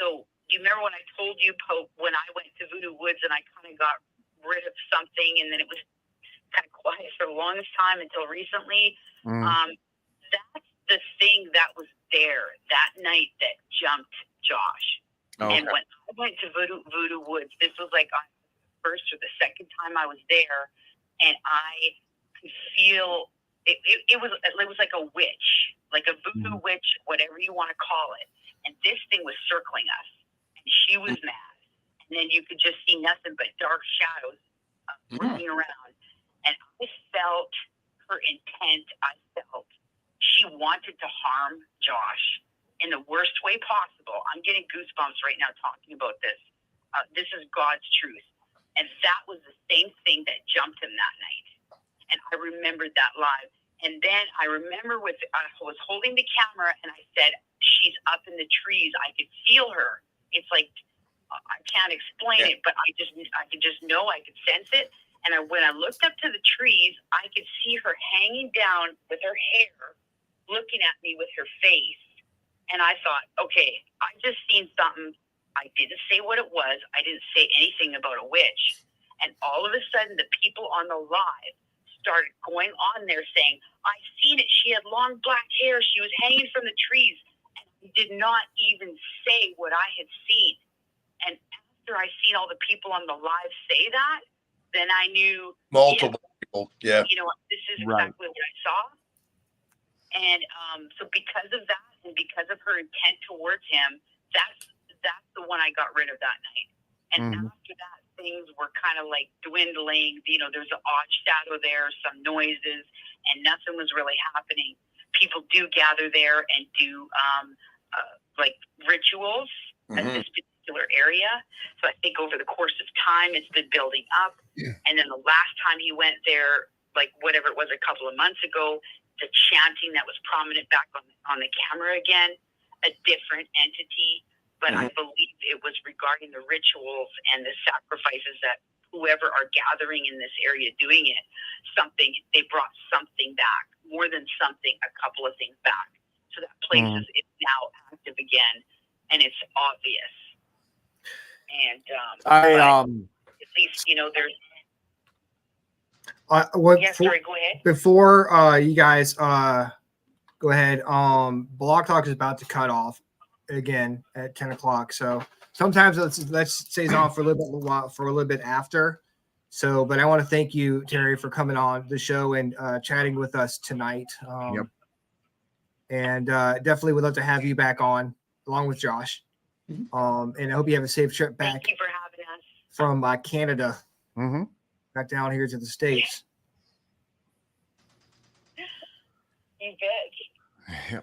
So do you remember when I told you, Pope, when I went to Voodoo Woods and I kind of got rid of something and then it was kind of quiet for the longest time until recently? That's the thing that was there that night that jumped Josh. And when I went to Voodoo Woods, this was like on the first or the second time I was there, and I could feel it was like a witch, like a voodoo witch, whatever you want to call it. And this thing was circling us, and she was mad. And then you could just see nothing but dark shadows running around. And I felt her intent. I felt she wanted to harm Josh in the worst way possible. I'm getting goosebumps right now talking about this. This is God's truth. And that was the same thing that jumped him that night. And I remembered that live. And then I remember I was holding the camera and I said, she's up in the trees. I could feel her. It's like, I can't explain it, but I could just know, I could sense it. And when I looked up to the trees, I could see her hanging down with her hair, looking at me with her face. And I thought, okay, I just seen something. I didn't say what it was. I didn't say anything about a witch. And all of a sudden, the people on the live started going on there saying, I seen it. She had long black hair. She was hanging from the trees. And I did not even say what I had seen. And after I seen all the people on the live say that, then I knew multiple people. Yeah. This is exactly what I saw. And so because of that and because of her intent towards him, that's the one I got rid of that night. And after that, things were kind of like dwindling. There's an odd shadow there, some noises, and nothing was really happening. People do gather there and do like rituals at this particular area. So I think over the course of time, it's been building up. Yeah. And then the last time he went there, like whatever it was a couple of months ago, the chanting that was prominent back on the camera again, a different entity. But I believe it was regarding the rituals and the sacrifices that whoever are gathering in this area doing it, they brought something back, more than something, a couple of things back. So that place is now active again, and it's obvious. And at least, you know, there's. Sorry, go ahead. Before you guys go ahead, Blog Talk is about to cut off again at 10 o'clock. So sometimes let's stay on for a little bit after. So, but I want to thank you, Terry, for coming on the show and chatting with us tonight. And definitely would love to have you back on along with Josh. And I hope you have a safe trip back. Thank you for having us. From Canada back down here to the States. You bet. Yeah.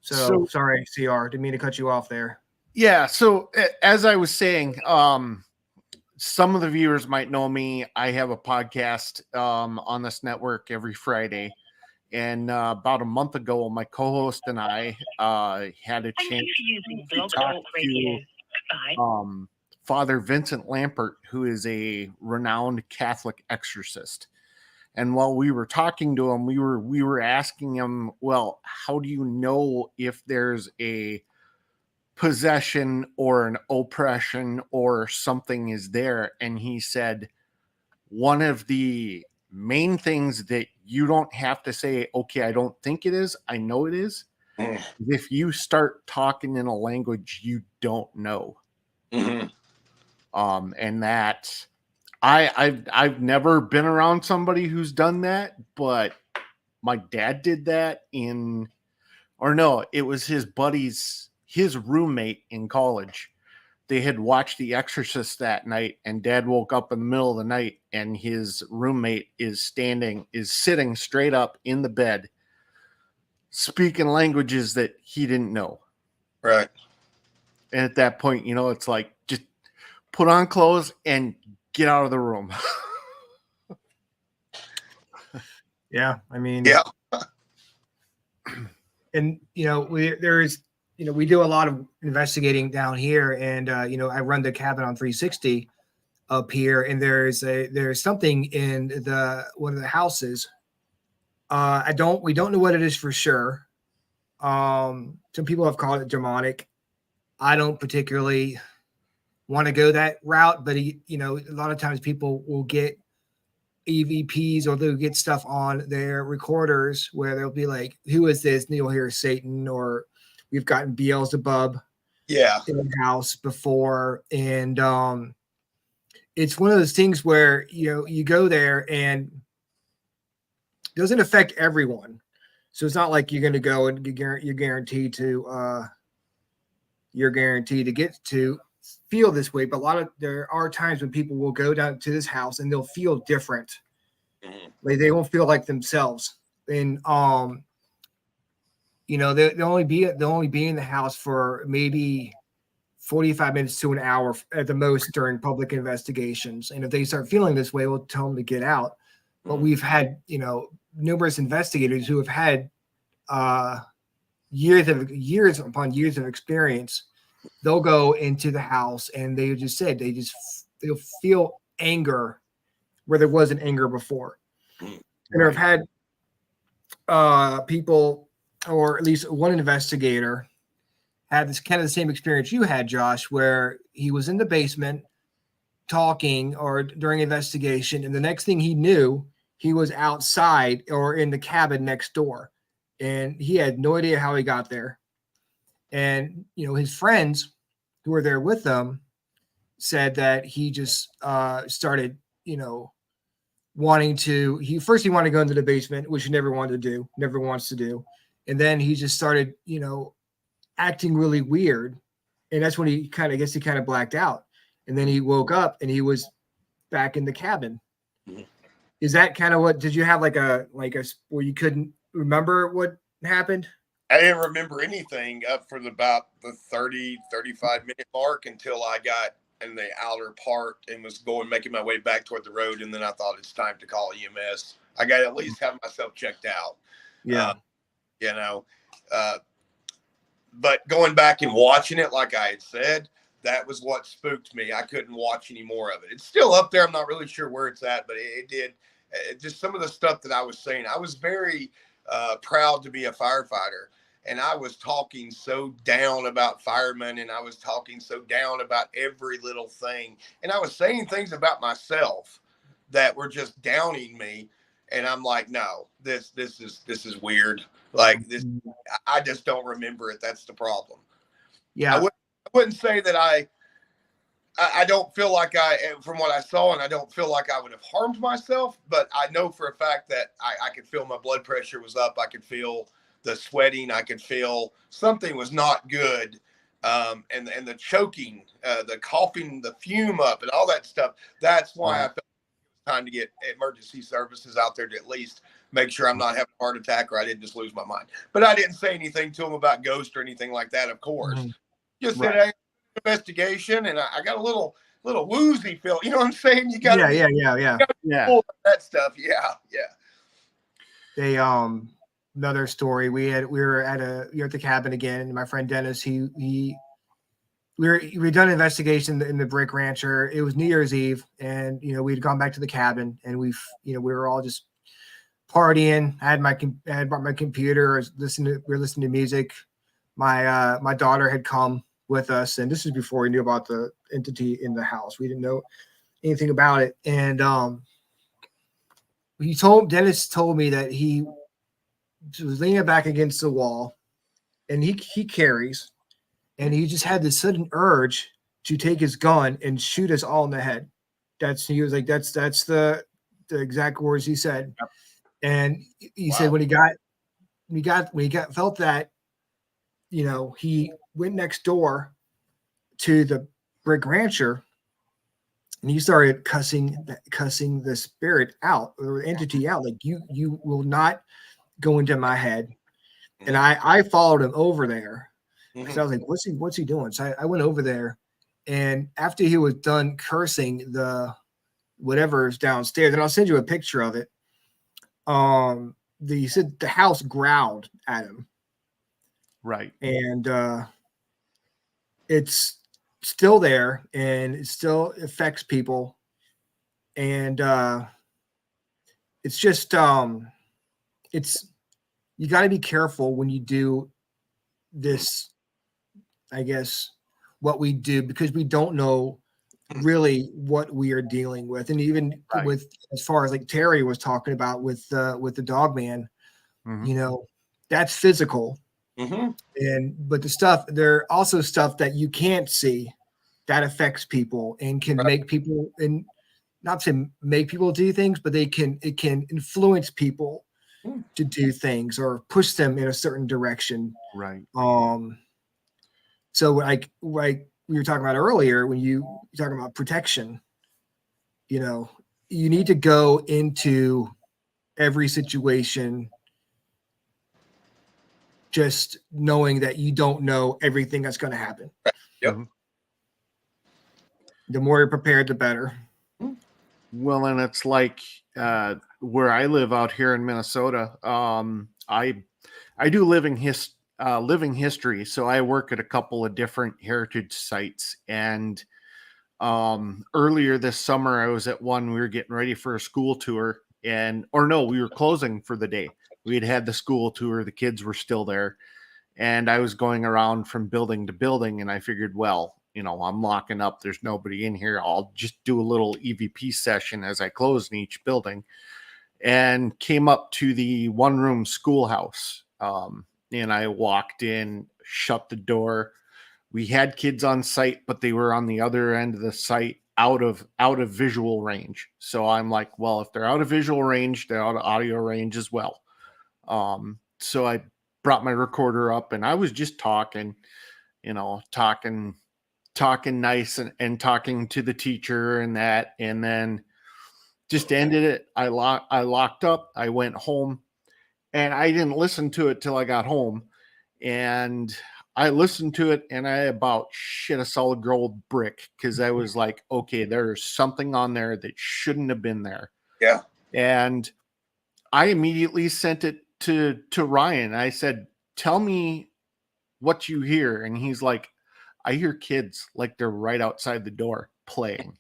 So sorry, CR. Didn't mean to cut you off there. Yeah. So as I was saying, some of the viewers might know me. I have a podcast on this network every Friday. And about a month ago, my co-host and I had a chance to talk to Father Vincent Lampert, who is a renowned Catholic exorcist. And while we were talking to him, we were asking him, well, how do you know if there's a possession or an oppression or something is there? And he said, one of the main things that you don't have to say, okay, I don't think it is, I know it is. If you start talking in a language you don't know. And that I've never been around somebody who's done that, but my dad did that it was his roommate in college. They had watched The Exorcist that night, and Dad woke up in the middle of the night, and his roommate is sitting straight up in the bed, speaking languages that he didn't know. Right. And at that point, you know, it's like, just put on clothes and get out of the room. Yeah, I mean, yeah. And you know, we do a lot of investigating down here, and you know, I run the cabin on 360 up here, and there's something in one of the houses. We don't know what it is for sure. Some people have called it demonic. I don't particularly want to go that route, but a lot of times people will get EVPs or they'll get stuff on their recorders where they'll be like, who is this? And you'll hear Satan, or we've gotten Beelzebub in the house before. And it's one of those things where, you know, you go there and it doesn't affect everyone. So it's not like you're going to go and you're guaranteed to get to feel this way. But there are times when people will go down to this house and they'll feel different. Like they won't feel like themselves. And you know, they'll only be in the house for maybe 45 minutes to an hour at the most during public investigations. And if they start feeling this way, we'll tell them to get out. But we've had, you know, numerous investigators who have had years upon years of experience. They'll go into the house and they'll feel anger where there wasn't anger before. And I've had people, or at least one investigator, had this kind of the same experience you had, Josh, where he was in the basement talking or during investigation, and the next thing he knew, he was outside or in the cabin next door, and he had no idea how he got there. And you know, his friends who were there with them said that he just started, you know, he wanted to go into the basement, which he never wants to do. And then he just started, you know, acting really weird. And that's when he kind of blacked out. And then he woke up and he was back in the cabin. Is that kind of what, did you have like a where you couldn't remember what happened? I didn't remember anything up for about the 30, 35 minute mark until I got in the outer part and was making my way back toward the road. And then I thought it's time to call EMS. I got to at least have myself checked out. Yeah. You know, but going back and watching it, like I had said, that was what spooked me. I couldn't watch any more of it. It's still up there. I'm not really sure where it's at, but it did. Just some of the stuff that I was saying. I was very proud to be a firefighter, and I was talking so down about firemen, and I was talking so down about every little thing, and I was saying things about myself that were just downing me. And I'm like, no, this is weird. Like this, I just don't remember it. That's the problem. Yeah. I wouldn't say that I don't feel like from what I saw, and I don't feel like I would have harmed myself, but I know for a fact that I could feel my blood pressure was up. I could feel the sweating. I could feel something was not good. And the choking, the coughing, the fume up and all that stuff. That's why I felt time to get emergency services out there to at least make sure I'm not having a heart attack or I didn't just lose my mind. But I didn't say anything to them about ghost or anything like that, of course. Just said, hey, investigation, and I got a little woozy feel. You know what I'm saying? You got yeah. That stuff. Yeah. They another story. We were at the cabin again, and my friend Dennis, we done an investigation in the Brick Rancher. It was New Year's Eve, and we'd gone back to the cabin, and we were all just partying. I had brought my computer. We were listening to music. My daughter had come with us, and this is before we knew about the entity in the house. We didn't know anything about it, and Dennis told me that he was leaning back against the wall, and he carries. And he just had this sudden urge to take his gun and shoot us all in the head. He was like, that's the exact words he said. Yep. And he said when he felt that, he went next door to the Brick Rancher, and he started cussing the spirit out, or the entity out. Like, you will not go into my head. And I followed him over there. Because I was like, what's he doing? So I went over there, and after he was done cursing the whatever's downstairs, and I'll send you a picture of it. He said the house growled at him. Right. And it's still there, and it still affects people. And it's just you got to be careful when you do this, I guess, what we do, because we don't know really what we are dealing with. And even with, as far as like Terry was talking about with the dog man, that's physical. But there are also stuff that you can't see that affects people and can make people, and not to make people do things, but it can influence people to do things or push them in a certain direction. Right. So like we were talking about earlier, when you're talking about protection, you need to go into every situation just knowing that you don't know everything that's going to happen. Yep. The more you're prepared, the better. Well, and it's like where I live out here in Minnesota. I do living history, so I work at a couple of different heritage sites. And earlier this summer, I was at one. We were getting ready for a school tour, we were closing for the day. We had the school tour. The kids were still there, and I was going around from building to building. And I figured, well, I'm locking up. There's nobody in here. I'll just do a little EVP session as I close in each building, and came up to the one-room schoolhouse. And I walked in, shut the door. We had kids on site, but they were on the other end of the site, out of visual range. So I'm like, well, if they're out of visual range, they're out of audio range as well. So I brought my recorder up, and I was just talking nice and talking to the teacher and that, and then just ended it. I locked up. I went home, and I didn't listen to it till I got home. And I listened to it and I about shit a solid gold brick because I was like, okay, there's something on there that shouldn't have been there. Yeah. And I immediately sent it to Ryan. I said, tell me what you hear. And he's like, I hear kids like they're right outside the door playing.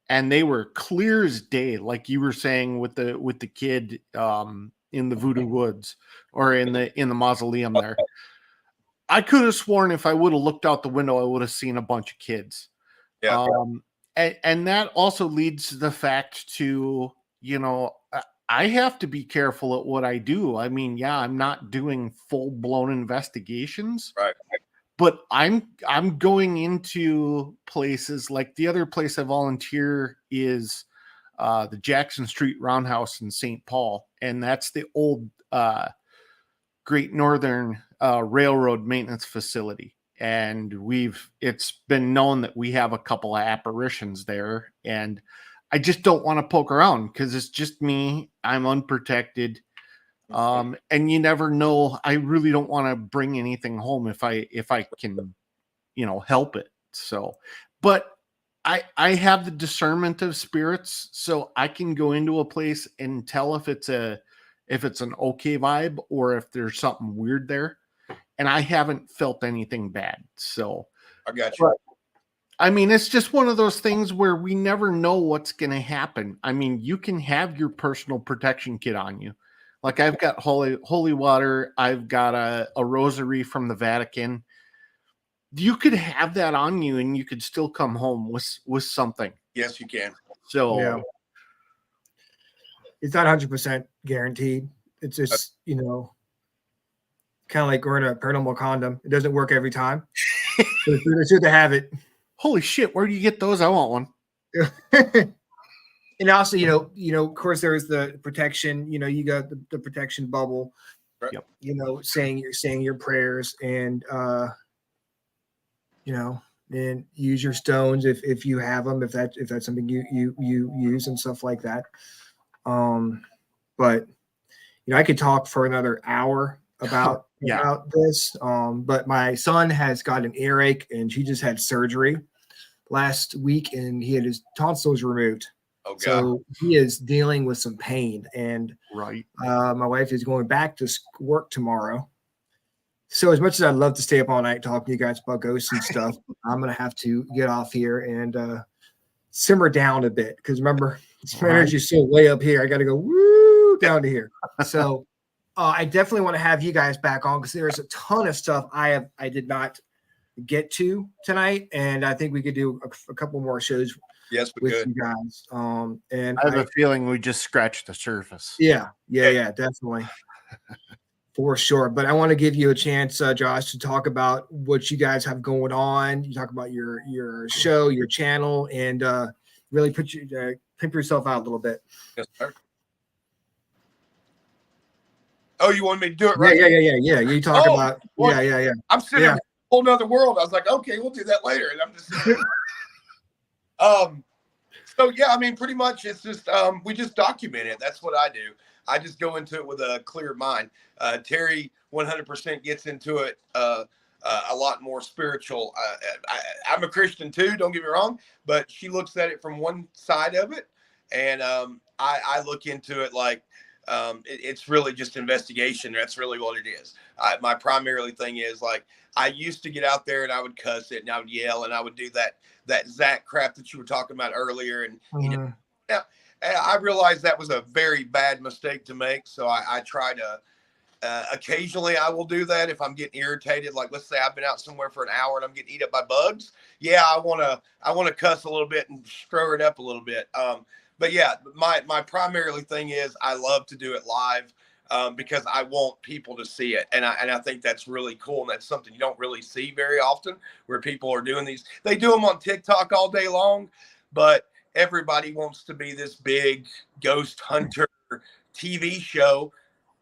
And they were clear as day, like you were saying with the kid in the Voodoo Woods or in the mausoleum there. I could have sworn if I would have looked out the window, I would have seen a bunch of kids. Yeah. And that also leads to the fact to, I have to be careful at what I do. I mean, yeah, I'm not doing full blown investigations, Right. but I'm going into places like the other place I volunteer is the Jackson Street Roundhouse in St. Paul. And that's the old Great Northern Railroad maintenance facility. And it's been known that we have a couple of apparitions there. And I just don't want to poke around because it's just me. I'm unprotected. And you never know. I really don't want to bring anything home if I can, help it. So, but I have the discernment of spirits, so I can go into a place and tell if it's an okay vibe or if there's something weird there. And I haven't felt anything bad. So I got you. But, I mean, it's just one of those things where we never know what's going to happen. I mean, you can have your personal protection kit on you. Like I've got holy water. I've got a rosary from the Vatican. You could have that on you and you could still come home with something. Yes, you can. So Yeah. It's not 100% guaranteed. It's just, kind of like wearing a paranormal condom. It doesn't work every time. So it's good to have it. Holy shit, where do you get those? I want one. And also, of course, there's the protection. You got the protection bubble. Right. Yep. Saying your prayers, and then use your stones if you have them. If that's something you use and stuff like that. But I could talk for another hour about this. But my son has got an earache, and he just had surgery last week, and he had his tonsils removed. Oh, God. So he is dealing with some pain, and right. My wife is going back to work tomorrow. So as much as I'd love to stay up all night talking to you guys about ghosts and stuff, I'm gonna have to get off here and simmer down a bit, because remember, my energy is still way up here. I got to go down to here. So I definitely want to have you guys back on, because there's a ton of stuff I did not get to tonight, and I think we could do a couple more shows. Yes, we with could. you guys. And I have a feeling we just scratched the surface. Yeah, definitely. For sure. But I want to give you a chance, Josh, to talk about what you guys have going on. You talk about your show, your channel, and really pimp yourself out a little bit. Yes, sir. Oh, you want me to do it right? Yeah. You talk about yeah. I'm sitting in a whole nother world. I was like, okay, we'll do that later. And I'm just so yeah, I mean, pretty much it's just we just document it. That's what I do. I just go into it with a clear mind. Terry 100% gets into it a lot more spiritual. I'm a Christian too, don't get me wrong, but she looks at it from one side of it, and I look into it like it's really just investigation. That's really what it is. My primarily thing is, like, I used to get out there and I would cuss it and I would yell and I would do that Zach crap that you were talking about earlier. And I realized that was a very bad mistake to make. So I try to occasionally I will do that if I'm getting irritated. Like, let's say I've been out somewhere for an hour and I'm getting eaten up by bugs. Yeah, I want to cuss a little bit and stir it up a little bit. But yeah, my primarily thing is I love to do it live because I want people to see it. And I think that's really cool. And that's something you don't really see very often, where people are doing these. They do them on TikTok all day long, but everybody wants to be this big ghost hunter TV show.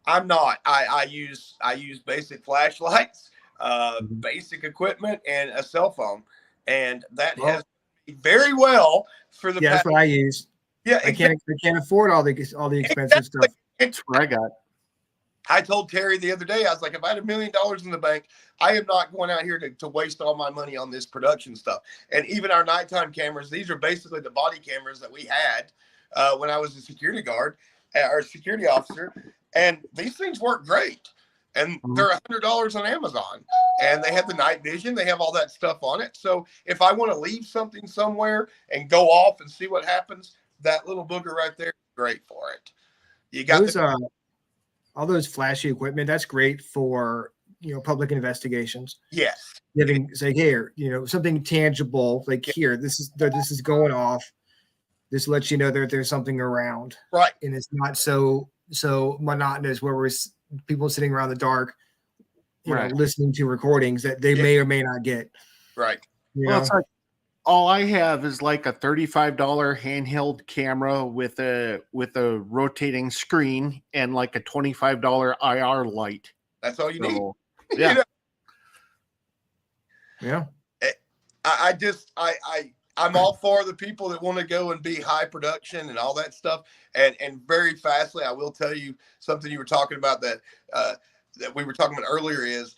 I'm not. I use basic flashlights, basic equipment, and a cell phone. And that has very well for the that's what I use. Yeah, exactly. I can't afford all the expensive stuff. That's what I got. I told Terry the other day, I was like, if I had $1 million in the bank, I am not going out here to waste all my money on this production stuff. And even our nighttime cameras, these are basically the body cameras that we had when I was a security guard or security officer. And these things work great. And they're $100 on Amazon. And they have the night vision. They have all that stuff on it. So if I want to leave something somewhere and go off and see what happens, that little booger right there is great for it. You got those, all those flashy equipment. That's great for, public investigations. Yes. Getting say here, something tangible, like here, this is going off. This lets you know that there's something around. Right. And it's not so monotonous where we're people sitting around the dark, listening to recordings that they may or may not get. Right. Well, it's like all I have is like a $35 handheld camera with a rotating screen and like a $25 IR light. That's all you need. Yeah. Yeah. I'm all for the people that want to go and be high production and all that stuff. And very fastly, I will tell you something you were talking about that we were talking about earlier is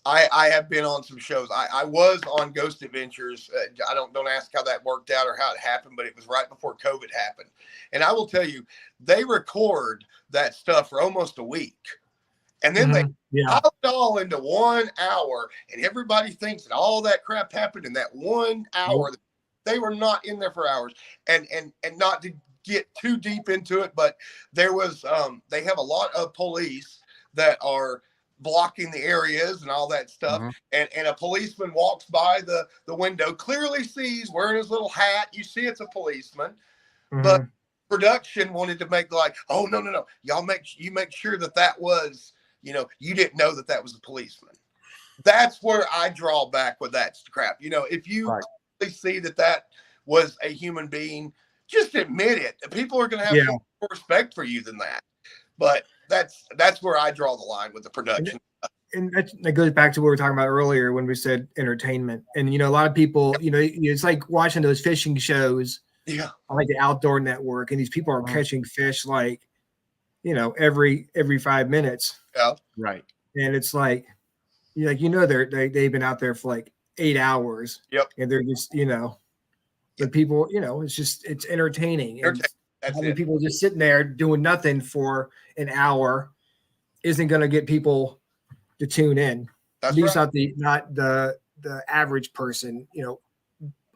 I have been on some shows. I was on Ghost Adventures. I don't ask how that worked out or how it happened, but it was right before COVID happened. And I will tell you, they record that stuff for almost a week. And then they pop it all into 1 hour, and everybody thinks that all that crap happened in that 1 hour. They were not in there for hours. And not to get too deep into it, but there was they have a lot of police that are blocking the areas and all that stuff. And a policeman walks by the window, clearly sees, wearing his little hat. You see it's a policeman. But production wanted to make like, oh, no. Y'all make sure that was, you didn't know that was a policeman. That's where I draw back with that crap. If you see that was a human being, just admit it. People are going to have more respect for you than that. But that's where I draw the line with the production. And that goes back to what we were talking about earlier when we said entertainment. And, a lot of people, it's like watching those fishing shows on like the Outdoor Network, and these people are catching fish like, every 5 minutes. Yeah. Right. And it's like, they've been out there for like 8 hours. Yep. And they're just, the people, it's entertaining. How many people just sitting there doing nothing for an hour isn't going to get people to tune in. At least not the average person.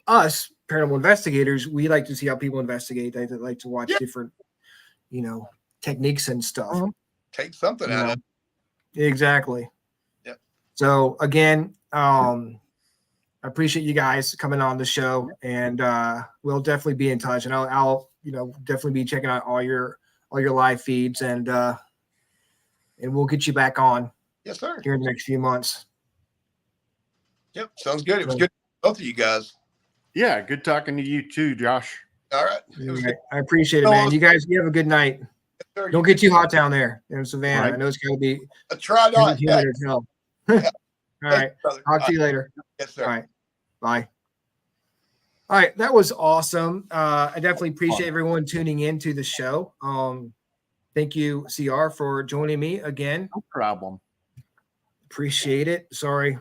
Us paranormal investigators, we like to see how people investigate. They like to watch different, techniques and stuff. Take something out of it. Exactly. Yep. So again, I appreciate you guys coming on the show, and we'll definitely be in touch. And I'll definitely be checking out all your live feeds, and we'll get you back on. Yes, sir. Here in the next few months. Yep, sounds good. It was good, both of you guys. Yeah, good talking to you too, Josh. All right. I appreciate it, man. You guys, you have a good night. Yes, don't get too hot down there in Savannah. Right. I know it's going to be try not. Yeah. All right. Talk to you later. Yes, sir. All right. Bye. All right. That was awesome. I definitely appreciate everyone tuning in to the show. Thank you, CR, for joining me again. No problem. Appreciate it. Sorry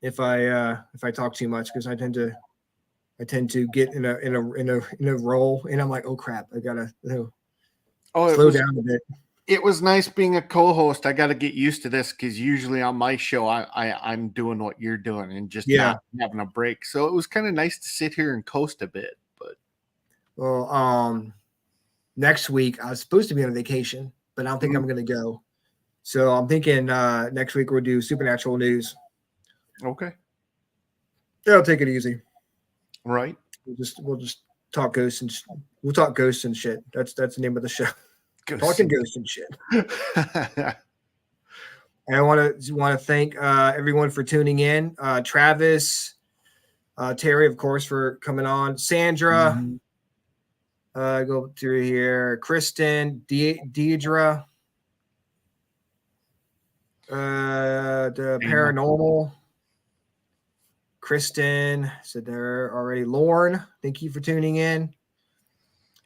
if I talk too much, because I tend to get in a role, and I'm like, oh crap, I gotta slow down a bit. It was nice being a co-host. I got to get used to this, because usually on my show I'm doing what you're doing and just not having a break. So it was kind of nice to sit here and coast a bit. But next week I was supposed to be on vacation, but I don't think I'm going to go. So I'm thinking next week we'll do supernatural news. Okay. Yeah, I'll take it easy. Right. We'll just talk ghosts and we'll talk ghosts and shit. That's the name of the show. Talking ghosts and shit. And I want to thank everyone for tuning in. Travis, Terry, of course, for coming on. Sandra, go through here. Kristen, Deidre, the paranormal. Kristen said there already. Lauren, thank you for tuning in.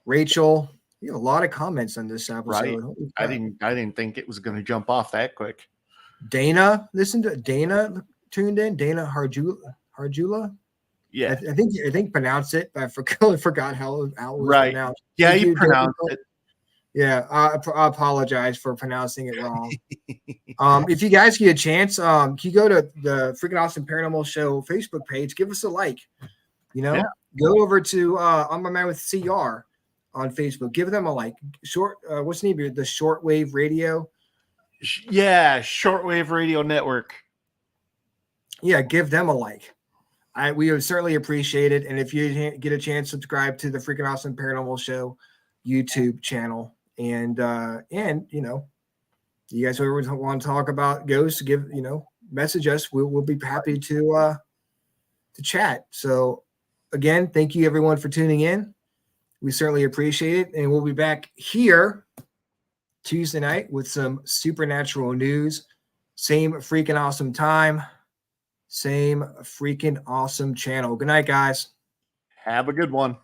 Rachel, We have a lot of comments on this episode. Right. Holy I crap. didn't think it was going to jump off that quick. Dana, listen to Dana tuned in. Dana Harjula. Yeah. I think pronounce it. But I forgot how it was Right. pronounced. Yeah, Thank you pronounced Dana. it. Yeah, I apologize for pronouncing it wrong. If you guys get a chance, can you go to the Freaking Awesome Paranormal Show Facebook page? Give us a like. You know, Yeah. go over to I'm My Man with CR on Facebook. Give them a like. What's the name of the Shortwave Radio? Yeah, Shortwave Radio Network. Yeah, give them a like. We would certainly appreciate it. And if you get a chance, subscribe to the Freaking Awesome Paranormal Show YouTube channel. And you know, you guys ever want to talk about ghosts, message us. We'll be happy to chat. So again, thank you everyone for tuning in. We certainly appreciate it. And we'll be back here Tuesday night with some supernatural news. Same freaking awesome time. Same freaking awesome channel. Good night, guys. Have a good one.